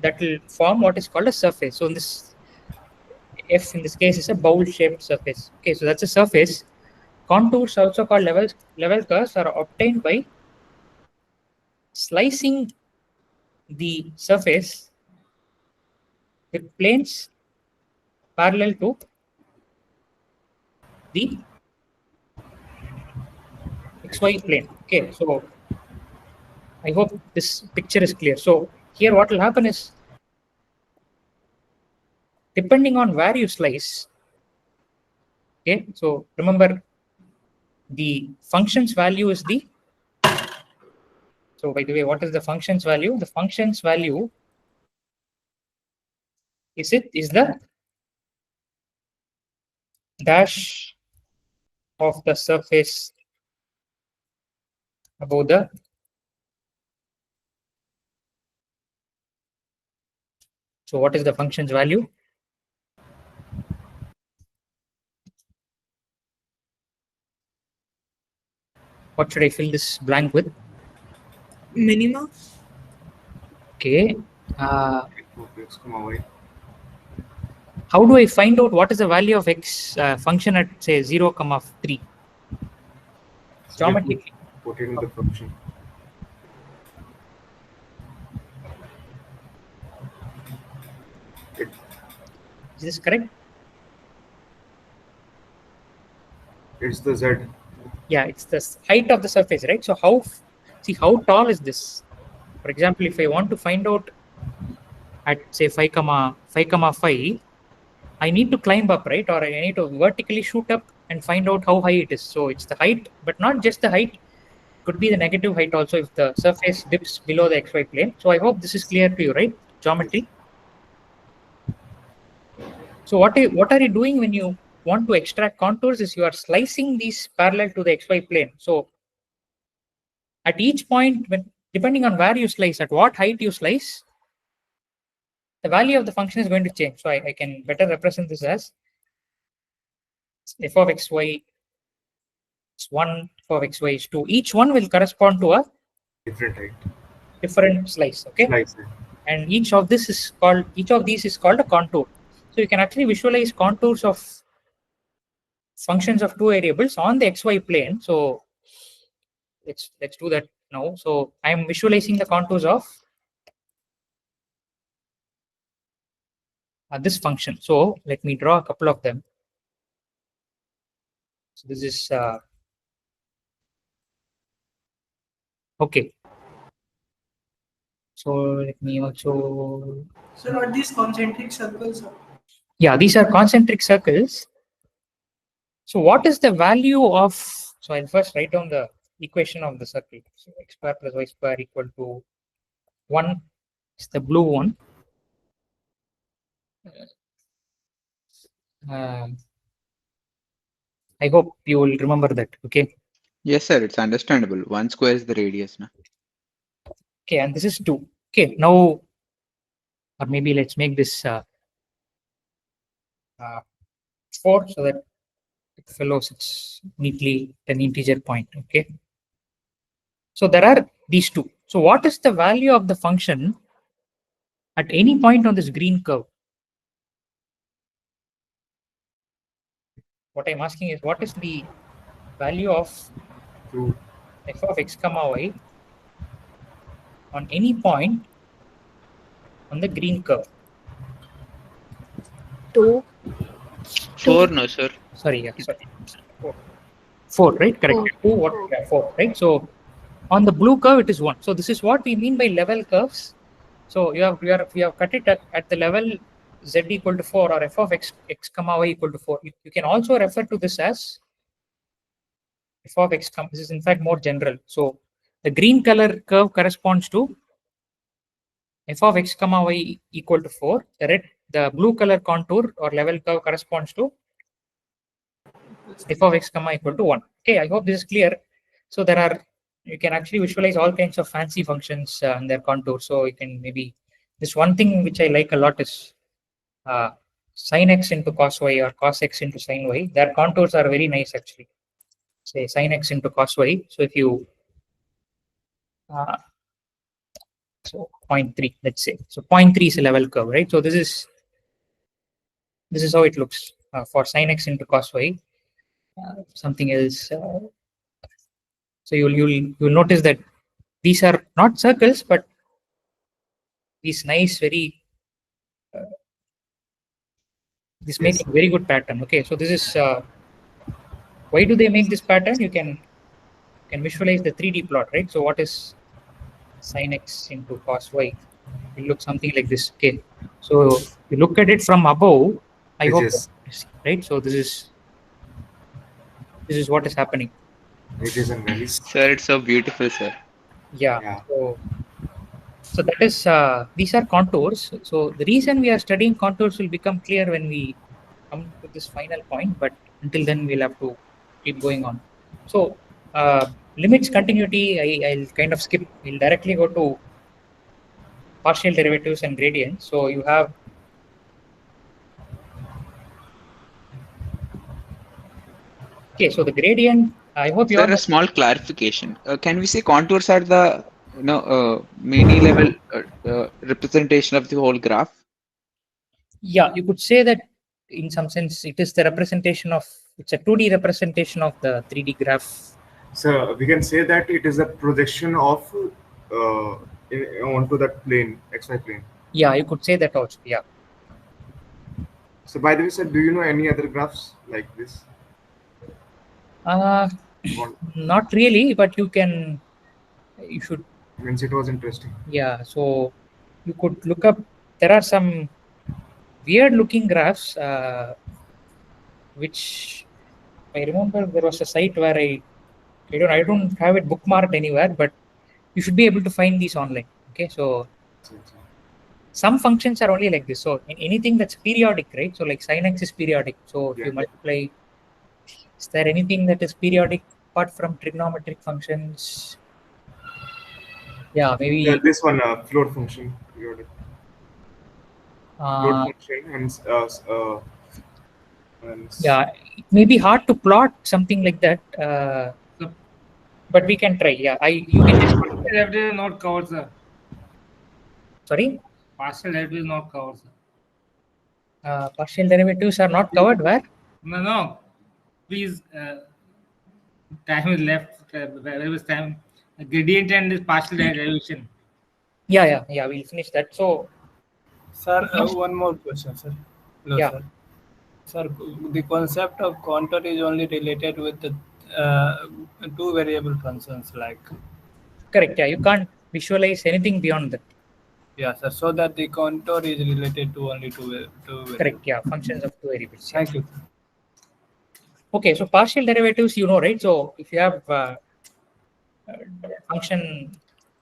that will form what is called a surface. So in this f in this case is a bowl-shaped surface. Okay, so that's a surface. Contours, also called level curves, are obtained by slicing the surface with planes parallel to the xy plane. Okay, so I hope this picture is clear. So here what will happen is, depending on where you slice, okay, so remember the function's value is the, so by the way, what is the function's value? The function's value is the dash of the surface above the, so what is the function's value? What should I fill this blank with? Minima. Okay. How do I find out what is the value of x function at say 0, 3? Geometrically. Put it in the function. Is this correct? It's the z. Yeah, it's the height of the surface, right? So how tall is this? For example, if I want to find out at say 5, 5, I need to climb up, right? Or I need to vertically shoot up and find out how high it is. So it's the height, but not just the height. It could be the negative height also if the surface dips below the xy plane. So I hope this is clear to you, right? Geometry. So what are you doing when you want to extract contours is you are slicing these parallel to the xy plane. So at each point, depending on where you slice, at what height you slice, the value of the function is going to change. So I can better represent this as f of xy is 1, f of xy is 2. Each one will correspond to a different height, different slice. Okay, and each of these is called a contour. So you can actually visualize contours of functions of two variables on the xy plane. So let's do that now. So I am visualizing the contours of this function. So let me draw a couple of them. So this is okay. So let me also. So are these concentric circles? Yeah, these are concentric circles. So what is the value of? So I'll first write down the equation of the circle. So x square plus y square equal to 1 is the blue one. I hope you will remember that. Okay. Yes, sir. It's understandable. 1 square is the radius. Na? Okay, and this is 2. Okay, now, or maybe let's make this 4 so that it follows it's neatly an integer point. Okay. So there are these 2. So what is the value of the function at any point on this green curve? What I'm asking is, what is the value of f of x comma y on any point on the green curve? 2. 4, no, sir. Sorry, yeah, sorry. 4, right? Correct. 2, what? Yeah, 4, right? So on the blue curve, it is 1. So this is what we mean by level curves. So we have cut it at the level z equal to 4 or f of x comma y equal to 4. You can also refer to this as f of x comma. This is in fact more general. So the green color curve corresponds to f of x comma y equal to 4. The blue color contour or level curve corresponds to f of x comma equal to 1. Okay, I hope this is clear. So you can actually visualize all kinds of fancy functions and their contours. So you can maybe, this one thing which I like a lot is sin x into cos y or cos x into sin y. Their contours are very nice actually. Say sin x into cos y. So if you, so 0.3, let's say. So 0.3 is a level curve, right? So this is how it looks for sin x into cos y. Something else. So you'll notice that these are not circles, but these nice, very this makes a very good pattern. Okay, so this is why do they make this pattern? You can visualize the 3D plot, right? So what is sin x into cos y? It looks something like this. Okay, so you look at it from above. I hope, right? So this is what is happening. Ridges and valleys. Sir, it's so beautiful, sir. Yeah. So that is these are contours. So the reason we are studying contours will become clear when we come to this final point. But until then, we'll have to keep going on. So limits continuity, I'll kind of skip. We'll directly go to partial derivatives and gradients. So you have so the gradient. I hope you have a small clarification. Can we say contours are the many level representation of the whole graph? Yeah, you could say that in some sense it is the representation of, it's a 2D representation of the 3D graph. So we can say that it is a projection of onto that plane, xy plane. Yeah, you could say that also. Yeah. So by the way, sir, do you know any other graphs like this? Not really, but you should. Means it was interesting. Yeah, so you could look up. There are some weird looking graphs, which I remember there was a site where I don't have it bookmarked anywhere, but you should be able to find these online. Okay, so some functions are only like this. So in anything that's periodic, right? So like sin x is periodic. So if you multiply, is there anything that is periodic apart from trigonometric functions? Yeah, maybe. Yeah, this one, float function, periodic. Float function and yeah, it may be hard to plot something like that, but we can try. Yeah, you can just. Partial derivative is not covered, sir. Sorry? Partial derivative is not covered, sir. Partial derivatives are not covered where? No. Please, time is left. There was time. Gradient and this partial derivation. Yeah. We'll finish that. So, sir, one more question, sir. Hello, yeah. Sir. Sir, the concept of contour is only related with the two variable functions, like. Correct. Yeah, you can't visualize anything beyond that. Yeah, sir. So that the contour is related to only two variables. Correct. Yeah, functions of two variables. Thank you. Okay, so partial derivatives, right? So if you have function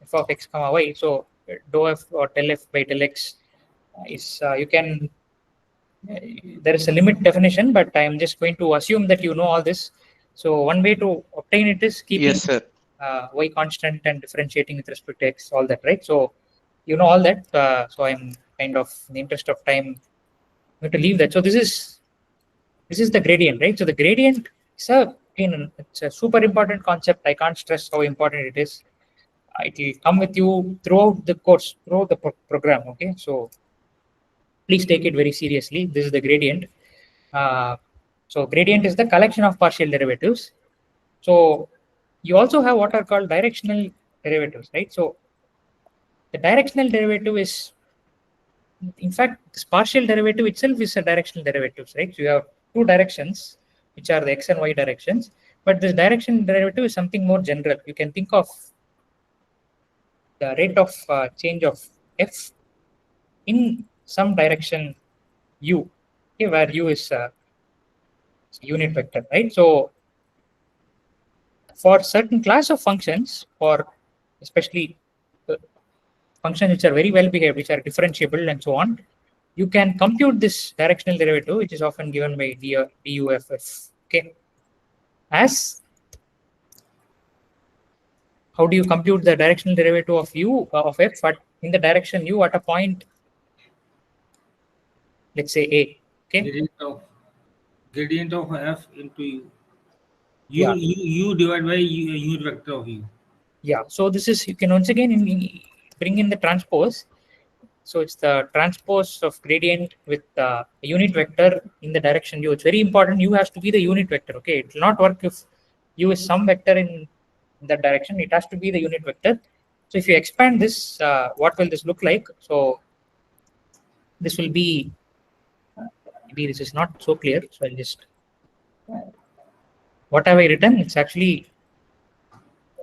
f of x comma y, so dou f or del f by del x is you can. There is a limit definition, but I am just going to assume that you know all this. So one way to obtain it is keeping. Yes, sir. y constant and differentiating with respect to x, all that, right? So you know all that. So I'm kind of, in the interest of time, I'm going to leave that. So this is the gradient, right? So the gradient is it's a super important concept. I can't stress how important it is. It will come with you throughout the course, throughout the program. Okay, so please take it very seriously. This is the gradient. So gradient is the collection of partial derivatives. So you also have what are called directional derivatives, right? So the directional derivative is, in fact, this partial derivative itself is a directional derivative, right? So you have two directions, which are the x and y directions. But this direction derivative is something more general. You can think of the rate of change of f in some direction u, okay, where u is a unit vector, right? So for certain class of functions, for especially functions which are very well behaved, which are differentiable and so on, you can compute this directional derivative, which is often given by duff. Okay, as how do you compute the directional derivative of u of f at in the direction u at a point, let's say a. Okay, gradient of f into u. Yeah. U divided by unit vector of u. Yeah. So this is, you can once again bring in the transpose. So it's the transpose of gradient with a unit vector in the direction u. It's very important. U has to be the unit vector. Okay, it will not work if u is some vector in that direction. It has to be the unit vector. So if you expand this, what will this look like? So this will be, maybe this is not so clear. So I'll just, what have I written? It's actually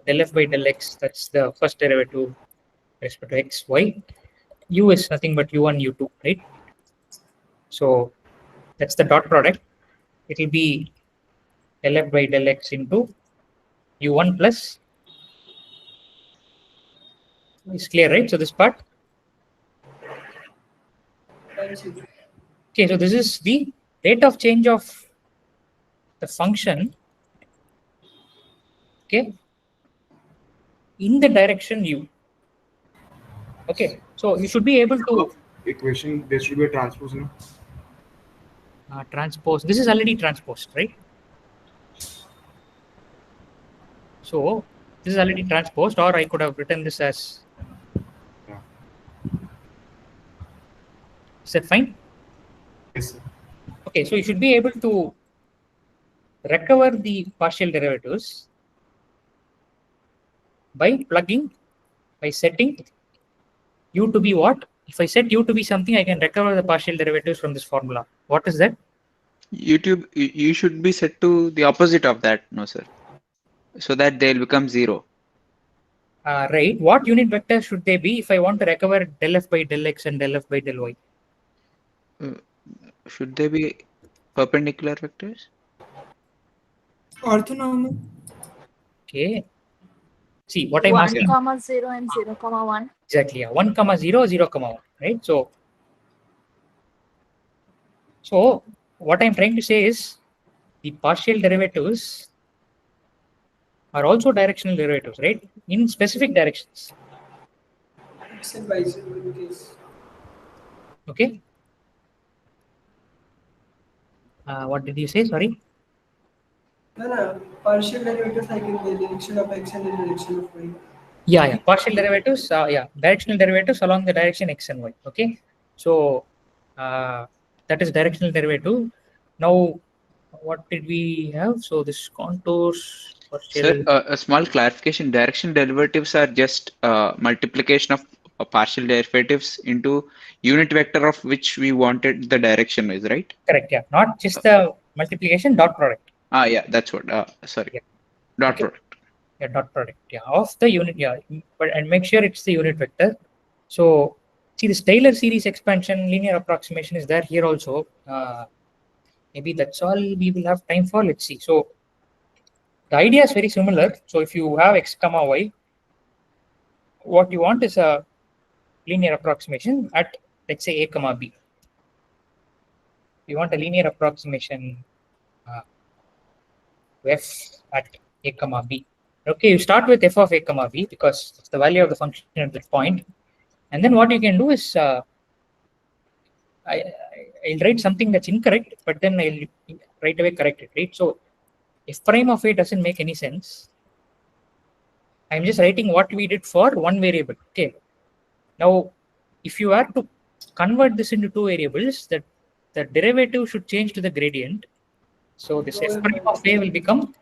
del f by del x. That's the first derivative with respect to x, y. U is nothing but u1, u2, right? So that's the dot product. It will be del f by del x into u1 plus. It's clear, right? So this part. Okay, so this is the rate of change of the function. Okay, in the direction u. Okay, so you should be able to equation. There should be a transpose, no? Transpose. This is already transposed, right? So this is already transposed, or I could have written this as. Yeah. Is that fine? Yes, sir. Okay, so you should be able to recover the partial derivatives by plugging, by setting u to be what? If I set u to be something, I can recover the partial derivatives from this formula. What is that? You should be set to the opposite of that, no sir, so that they'll become 0. Right. What unit vector should they be if I want to recover del f by del x and del f by del y? Should they be perpendicular vectors? Orthonormal. Okay. See what I'm 1, asking. 0 and 0, 1. Exactly. Yeah. 1, 0, 0, 1. Right. So what I'm trying to say is the partial derivatives are also directional derivatives, right? In specific directions. X and Y in case. Okay. What did you say? Sorry. No. Partial derivatives like in the direction of X and the direction of Y. Yeah. Partial derivatives. Directional derivatives along the direction x and y. Okay. So that is directional derivative. Now, what did we have? So this contours. Sir, a small clarification. Direction derivatives are just multiplication of partial derivatives into unit vector of which we wanted the direction is, right? Correct. Yeah. Not just the multiplication, dot product. Yeah, that's what. Sorry. Yeah. Dot product. Yeah, dot product. Yeah, of the unit. Yeah, and make sure it's the unit vector. So see, this Taylor series expansion linear approximation is there here also. Maybe that's all we will have time for. Let's see. So the idea is very similar. So if you have x comma y, what you want is a linear approximation at, let's say, a comma b. You want a linear approximation f at a comma b. Okay, you start with f of a comma b because it's the value of the function at that point. And then what you can do is I'll write something that's incorrect, but then I'll right away correct it, right? So if prime of a doesn't make any sense, I'm just writing what we did for one variable. Okay. Now, if you are to convert this into two variables, that the derivative should change to the gradient. So this f prime of a will become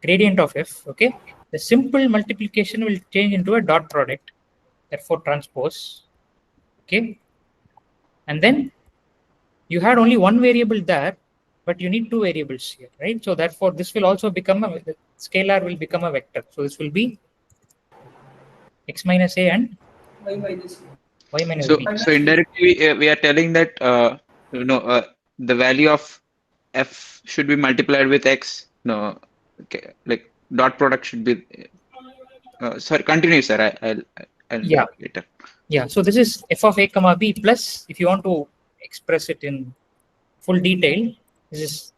gradient of f. Okay. The simple multiplication will change into a dot product, therefore transpose. Okay. And then you had only one variable there, but you need two variables here, right? So therefore, this will also become a scalar will become a vector. So this will be x minus a and y minus b. So indirectly, we are telling that the value of f should be multiplied with x. No, okay, like dot product should be. Sorry, continue, sir. I'll Yeah. later. Yeah. So this is f of a comma b plus. If you want to express it in full detail, this is.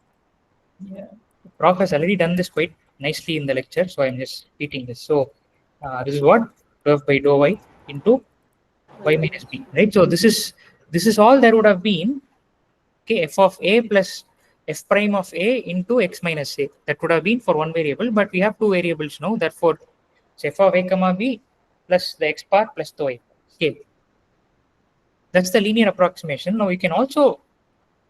Yeah, Prof has already done this quite nicely in the lecture, so I'm just repeating this. So this is what dou f by dou y into y minus b, right? So this is all there would have been. Okay, f of a plus f prime of a into x minus a. That would have been for one variable, but we have two variables now. Therefore, it's f of a comma b plus the x part plus the y. Okay, that's the linear approximation. Now you can also,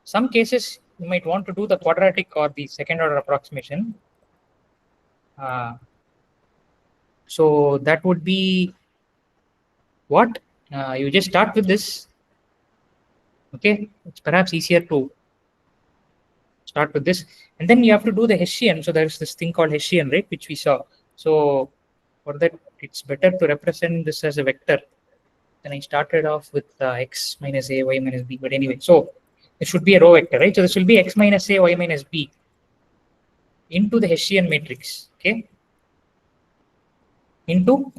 some cases you might want to do the quadratic or the second order approximation. So that would be what? You just start with this. Okay, it's perhaps easier to start with this. And then you have to do the Hessian. So there's this thing called Hessian, right, which we saw. So for that, it's better to represent this as a vector. Then I started off with x minus a, y minus b. But anyway, so it should be a row vector, right? So this will be x minus a, y minus b into the Hessian matrix, okay? Into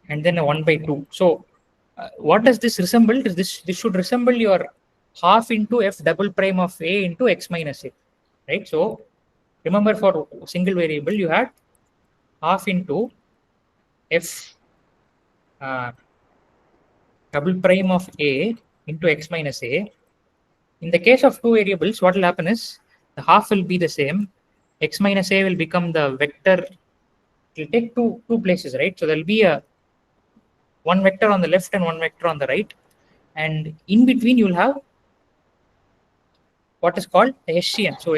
and then a 1 by 2. So what does this resemble? This should resemble your half into f double prime of a into x minus a, right? So remember, for single variable you had half into f double prime of a into x minus a. In the case of two variables, what will happen is the half will be the same. X minus a will become the vector. It will take two places, right? So there will be a one vector on the left and one vector on the right, and in between you will have what is called the Hessian. So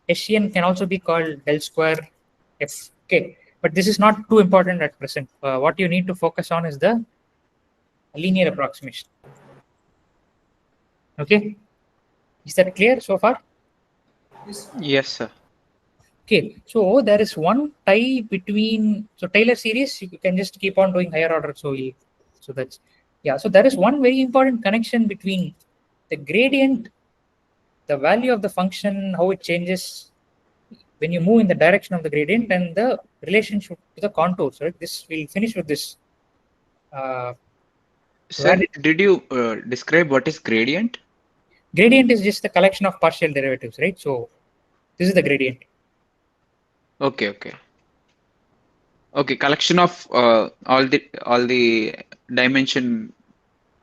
Hessian can also be called del square f. Okay, but this is not too important at present. What you need to focus on is the linear approximation. Okay, is that clear so far? Yes, sir. Okay, so there is one tie between, so Taylor series, you can just keep on doing higher order. So that's, yeah, so there is one very important connection between the gradient, the value of the function, how it changes when you move in the direction of the gradient, and the relationship to the contours, right? This, we'll finish with this. Sir, did you describe what is gradient? Gradient is just the collection of partial derivatives, right? So this is the gradient. Okay. Collection of all the dimension.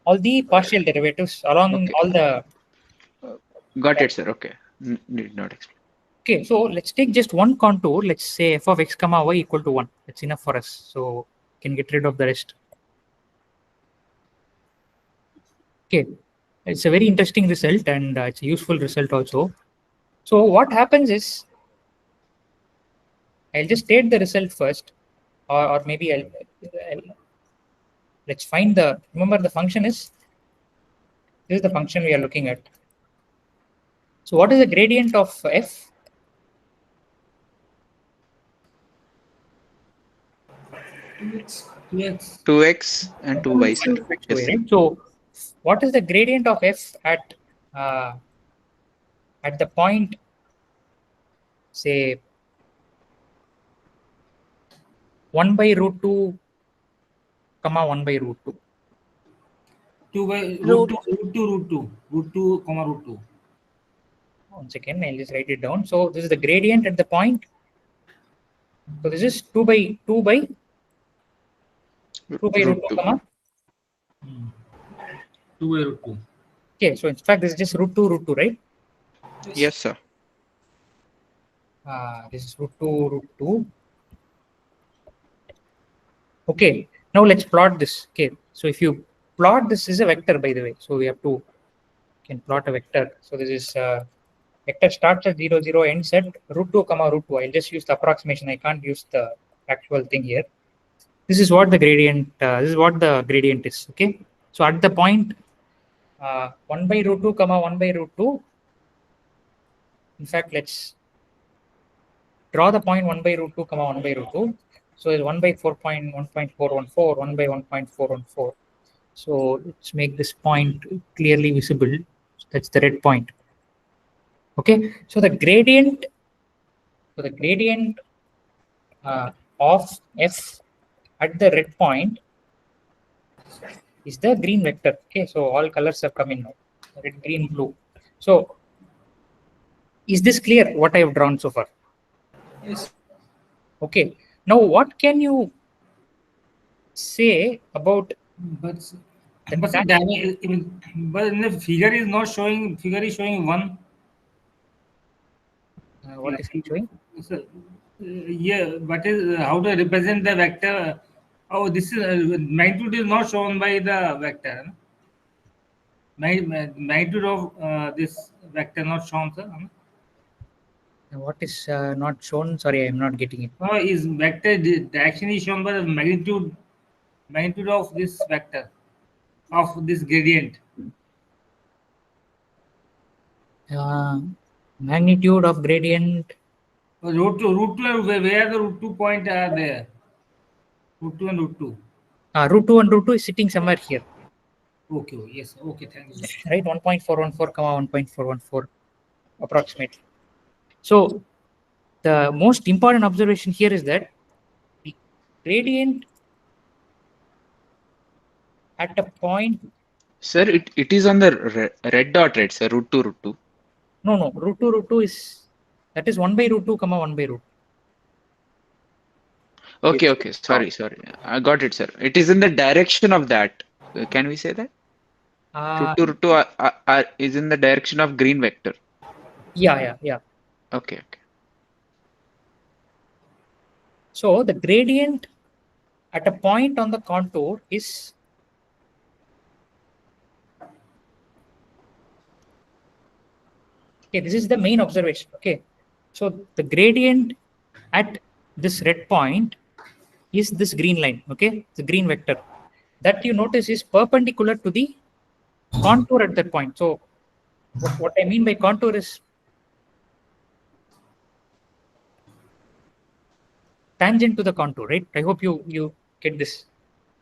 All the partial derivatives along all the. Got it, sir. Okay. Did not explain. Okay, so let's take just one contour. Let's say f of x comma y equal to 1. That's enough for us. So can get rid of the rest. Okay, it's a very interesting result, and it's a useful result also. So what happens is, I'll just state the result first, or maybe let's find the, remember the function is, this is the function we are looking at. So what is the gradient of f? 2x and 2y, sir. Yes, sir. So what is the gradient of f at the point, say 1 by root 2 comma 1 by root 2? 2 by root 2 comma root 2. 1 second, I'll just write it down. So this is the gradient at the point. So this is 2 by root 2, comma 2 by root 2. Okay, so in fact this is just root 2, right? Yes, sir. This is root 2. Okay, now let's plot this. Okay, so if you plot this is a vector, by the way. So we have to can plot a vector. So this is vector starts at 0, 0, ends at root 2, comma root 2. I'll just use the approximation. I can't use the actual thing here. This is what the gradient. This is what the gradient is. Okay, so at the point 1 by root 2, comma 1 by root 2. In fact, let's draw the point 1 by root 2, comma 1 by root 2. So it's 1 by 4.1.414, 1 by 1.414. So let's make this point clearly visible. That's the red point. Okay, so the gradient of f at the red point is the green vector. Okay, so all colors have come in now, red, green, blue. So is this clear what I have drawn so far? Yes. Okay, now what can you say about but in the figure is not showing, figure is showing 1. What is it showing? So, yeah, but is how to represent the vector? Oh, this is magnitude is not shown by the vector. Magnitude of this vector not shown, sir. What is not shown? Sorry, I am not getting it. No, is vector direction is shown by the magnitude of this vector, of this gradient. Magnitude of gradient. Root 2, where the root 2 point are there? Root 2 and root 2. Root 2 and root 2 is sitting somewhere here. Okay, yes, okay, thank you. Right, 1.414, comma 1.414 approximately. So the most important observation here is that the gradient at a point. Sir, it is on the red dot, right? Sir, root 2. No, root 2 is, that is 1 by root 2, comma 1 by root. Okay. Sorry. I got it, sir. It is in the direction of that. Can we say that? Root 2 is in the direction of green vector. Yeah. Okay. So the gradient at a point on the contour is okay. This is the main observation. Okay, so the gradient at this red point is this green line. Okay, the green vector that you notice is perpendicular to the contour at that point. So what I mean by contour is tangent to the contour, right? I hope you get this.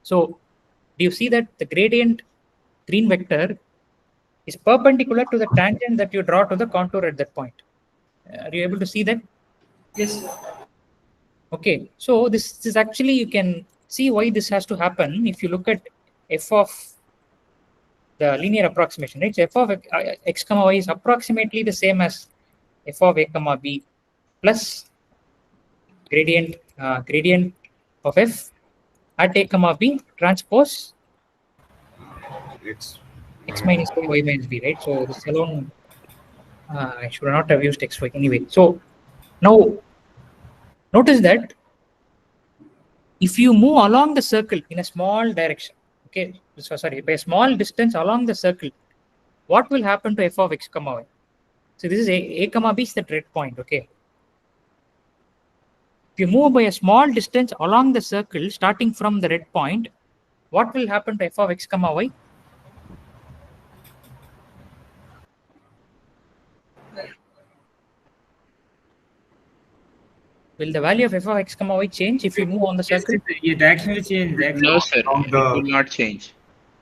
So do you see that the gradient green vector is perpendicular to the tangent that you draw to the contour at that point? Are you able to see that? Yes. Okay, so this is actually, you can see why this has to happen if you look at f of the linear approximation, right? So f of x comma y is approximately the same as f of a comma b plus gradient of f at a comma b transpose x minus y minus b, right? So this alone, I should not have used xy anyway. So now notice that if you move along the circle in a small direction, okay, so sorry, by a small distance along the circle, what will happen to f of x comma y? So this is a comma b is the red point, okay. If you move by a small distance along the circle starting from the red point, what will happen to f of x comma y? Will the value of f of x comma y change if you move on the circle? Yeah, direction will change. No, sir. It will not change.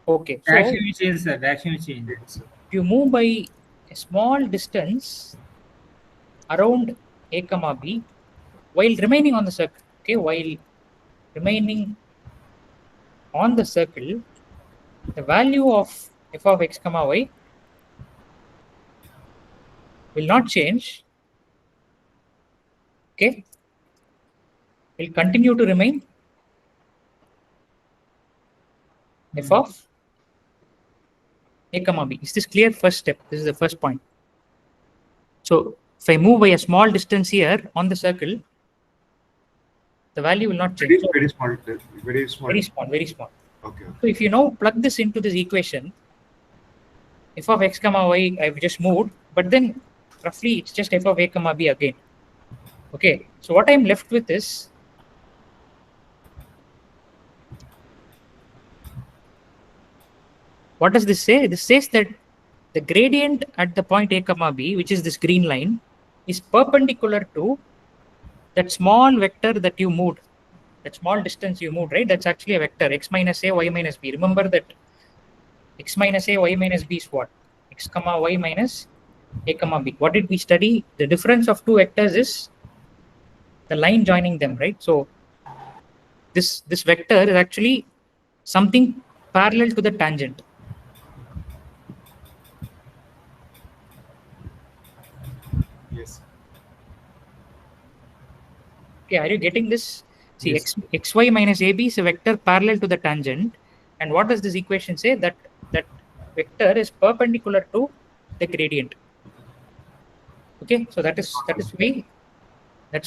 Okay. So Direction will change, sir. Direction will change. If you move by a small distance around a comma b while remaining on the circle, okay, while remaining on the circle, the value of f of x comma y will not change. Okay, will continue to remain f of a comma b. Is this clear? First step. This is the first point. So if I move by a small distance here on the circle, the value will not change. Very small. Very small. Very small. Very small. Okay. So if you now plug this into this equation, f of x comma y, I've just moved, but then roughly it's just f of a comma b again. Okay. So what I'm left with is what does this say? This says that the gradient at the point a comma b, which is this green line, is perpendicular to that small vector that you moved, that small distance you moved, right? That's actually a vector, x minus a, y minus b. Remember that x minus a, y minus b is what? X comma y minus a comma b. What did we study? The difference of two vectors is the line joining them, right? So this vector is actually something parallel to the tangent. Yes. Okay, are you getting this? See, yes. xy minus ab is a vector parallel to the tangent. And what does this equation say? That vector is perpendicular to the gradient. Okay, so that's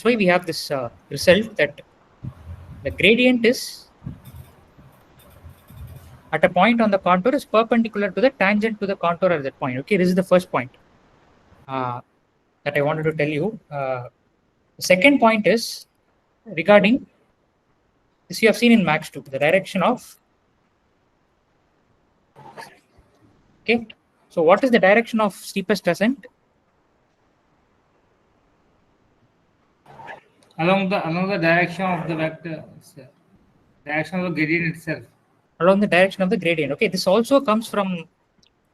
why we have this result that the gradient is at a point on the contour is perpendicular to the tangent to the contour at that point. Okay, this is the first point that I wanted to tell you. The second point is regarding this, you have seen in Max 2, the direction of. Okay, so what is the direction of steepest descent? Along the direction of the vector, direction of the gradient itself. Along the direction of the gradient. Okay, this also comes from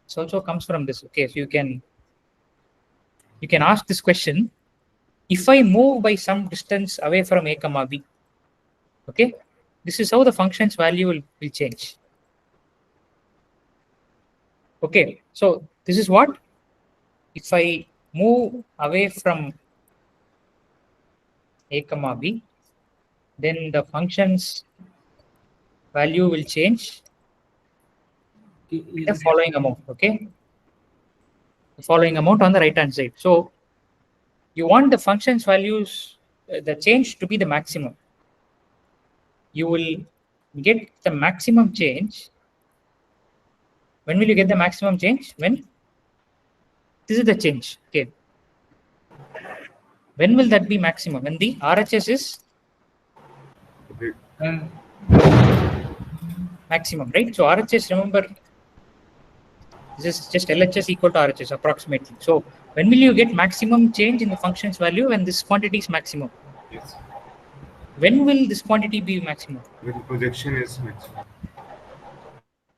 this. Okay, so you can ask this question: if I move by some distance away from a comma b, okay, this is how the function's value will change. Okay, so this is what if I move away from a comma b, then the function's value will change the following amount. Okay, the following amount on the right hand side. So you want the function's values, the change to be the maximum. You will get the maximum change. When will you get the maximum change? When this is the change. Okay. When will that be maximum? When the RHS is maximum, right? So RHS, remember, this is just LHS equal to RHS approximately. So when will you get maximum change in the function's value? When this quantity is maximum. Yes. When will this quantity be maximum? When projection is maximum.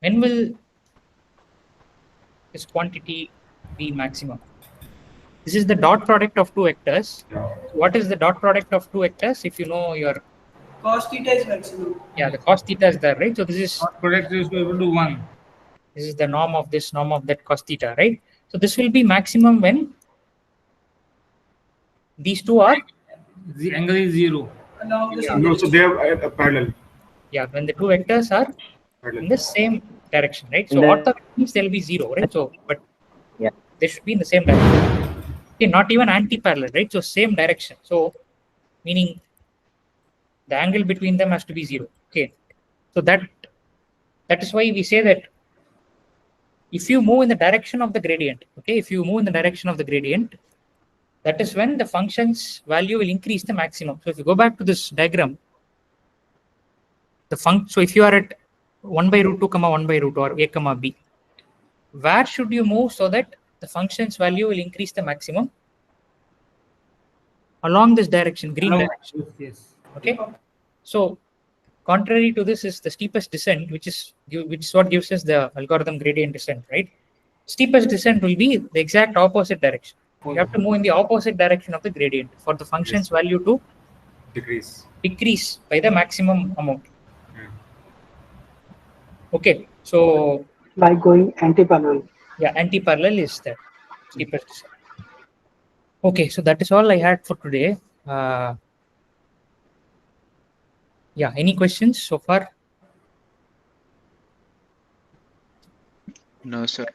When will this quantity be maximum? This is the dot product of two vectors. Yeah. What is the dot product of two vectors? If you know your cos theta is maximum. Yeah, the cos theta is there, right? So this is dot product is equal to 1. This is the norm of this, norm of that cos theta, right? So this will be maximum when these two are the angle is 0. No, so they are parallel. Yeah, when the two vectors are in the same direction, right? So ortho means there will be 0, right? So, but yeah, they should be in the same direction. Okay, not even anti-parallel, right? So same direction. So meaning the angle between them has to be 0. Okay, so that is why we say that if you move in the direction of the gradient, okay, if you move in the direction of the gradient, that is when the function's value will increase the maximum. So if you go back to this diagram, so if you are at 1 by root 2 comma 1 by root 2 or a comma b, where should you move so that the function's value will increase the maximum? Along this direction, green direction. Yes. Okay. So contrary to this is the steepest descent, which is what gives us the algorithm gradient descent, right? Steepest descent will be the exact opposite direction. You have to move in the opposite direction of the gradient for the function's value to decrease by the maximum amount. Okay, so by going anti-parallel. Yeah, anti-parallel is the steepest descent. Okay, so that is all I had for today. Yeah, any questions so far? No, sir.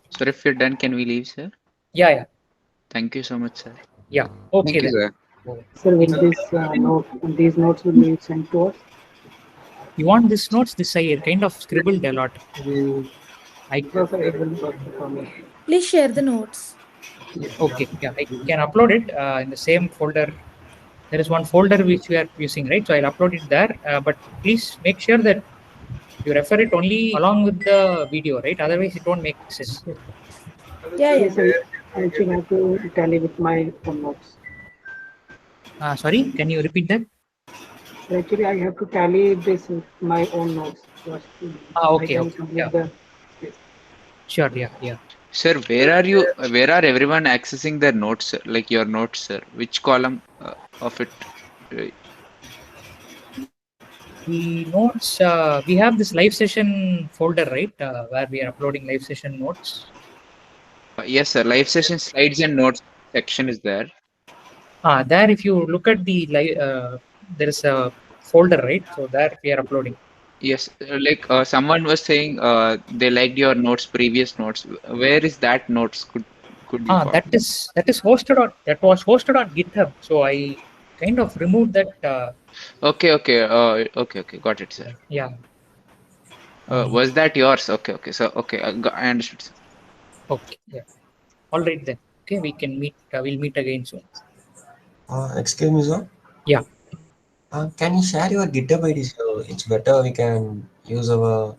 Sir, if you're done, can we leave, sir? Yeah. Thank you so much, sir. Yeah. Okay Thank you, then. sir. Sir, will these notes will be sent to us? You want these notes? This I kind of scribbled a lot. No, sir, it will be perfect for me. Please share the notes. Okay, yeah, I can upload it in the same folder. There is one folder which we are using, right? So I'll upload it there. But please make sure that you refer it only along with the video, right? Otherwise, it won't make sense. Yeah. Yes, sir. I actually have to tally with my own notes. Sorry, can you repeat that? So actually, I have to tally this with my own notes. So I Okay. can complete the. Yes. Sure. Yeah. Sir, where are you? Where are everyone accessing their notes, sir? Like your notes, sir? Which column of it? The notes, we have this live session folder, right? Where we are uploading live session notes. Yes, sir. Live session slides and notes section is there. There, if you look at the live, there is a folder, right? So there we are uploading. Yes, like someone was saying they liked your notes, previous notes. Where is that notes? Could you? That was hosted on GitHub. So I kind of removed that. Okay. Got it, sir. Yeah. Was that yours? Okay. So I understood, sir. Okay. Yeah. All right then. Okay, we can meet. We'll meet again soon. Excuse me, sir. Yeah. Can you share your GitHub ID so it's better we can use our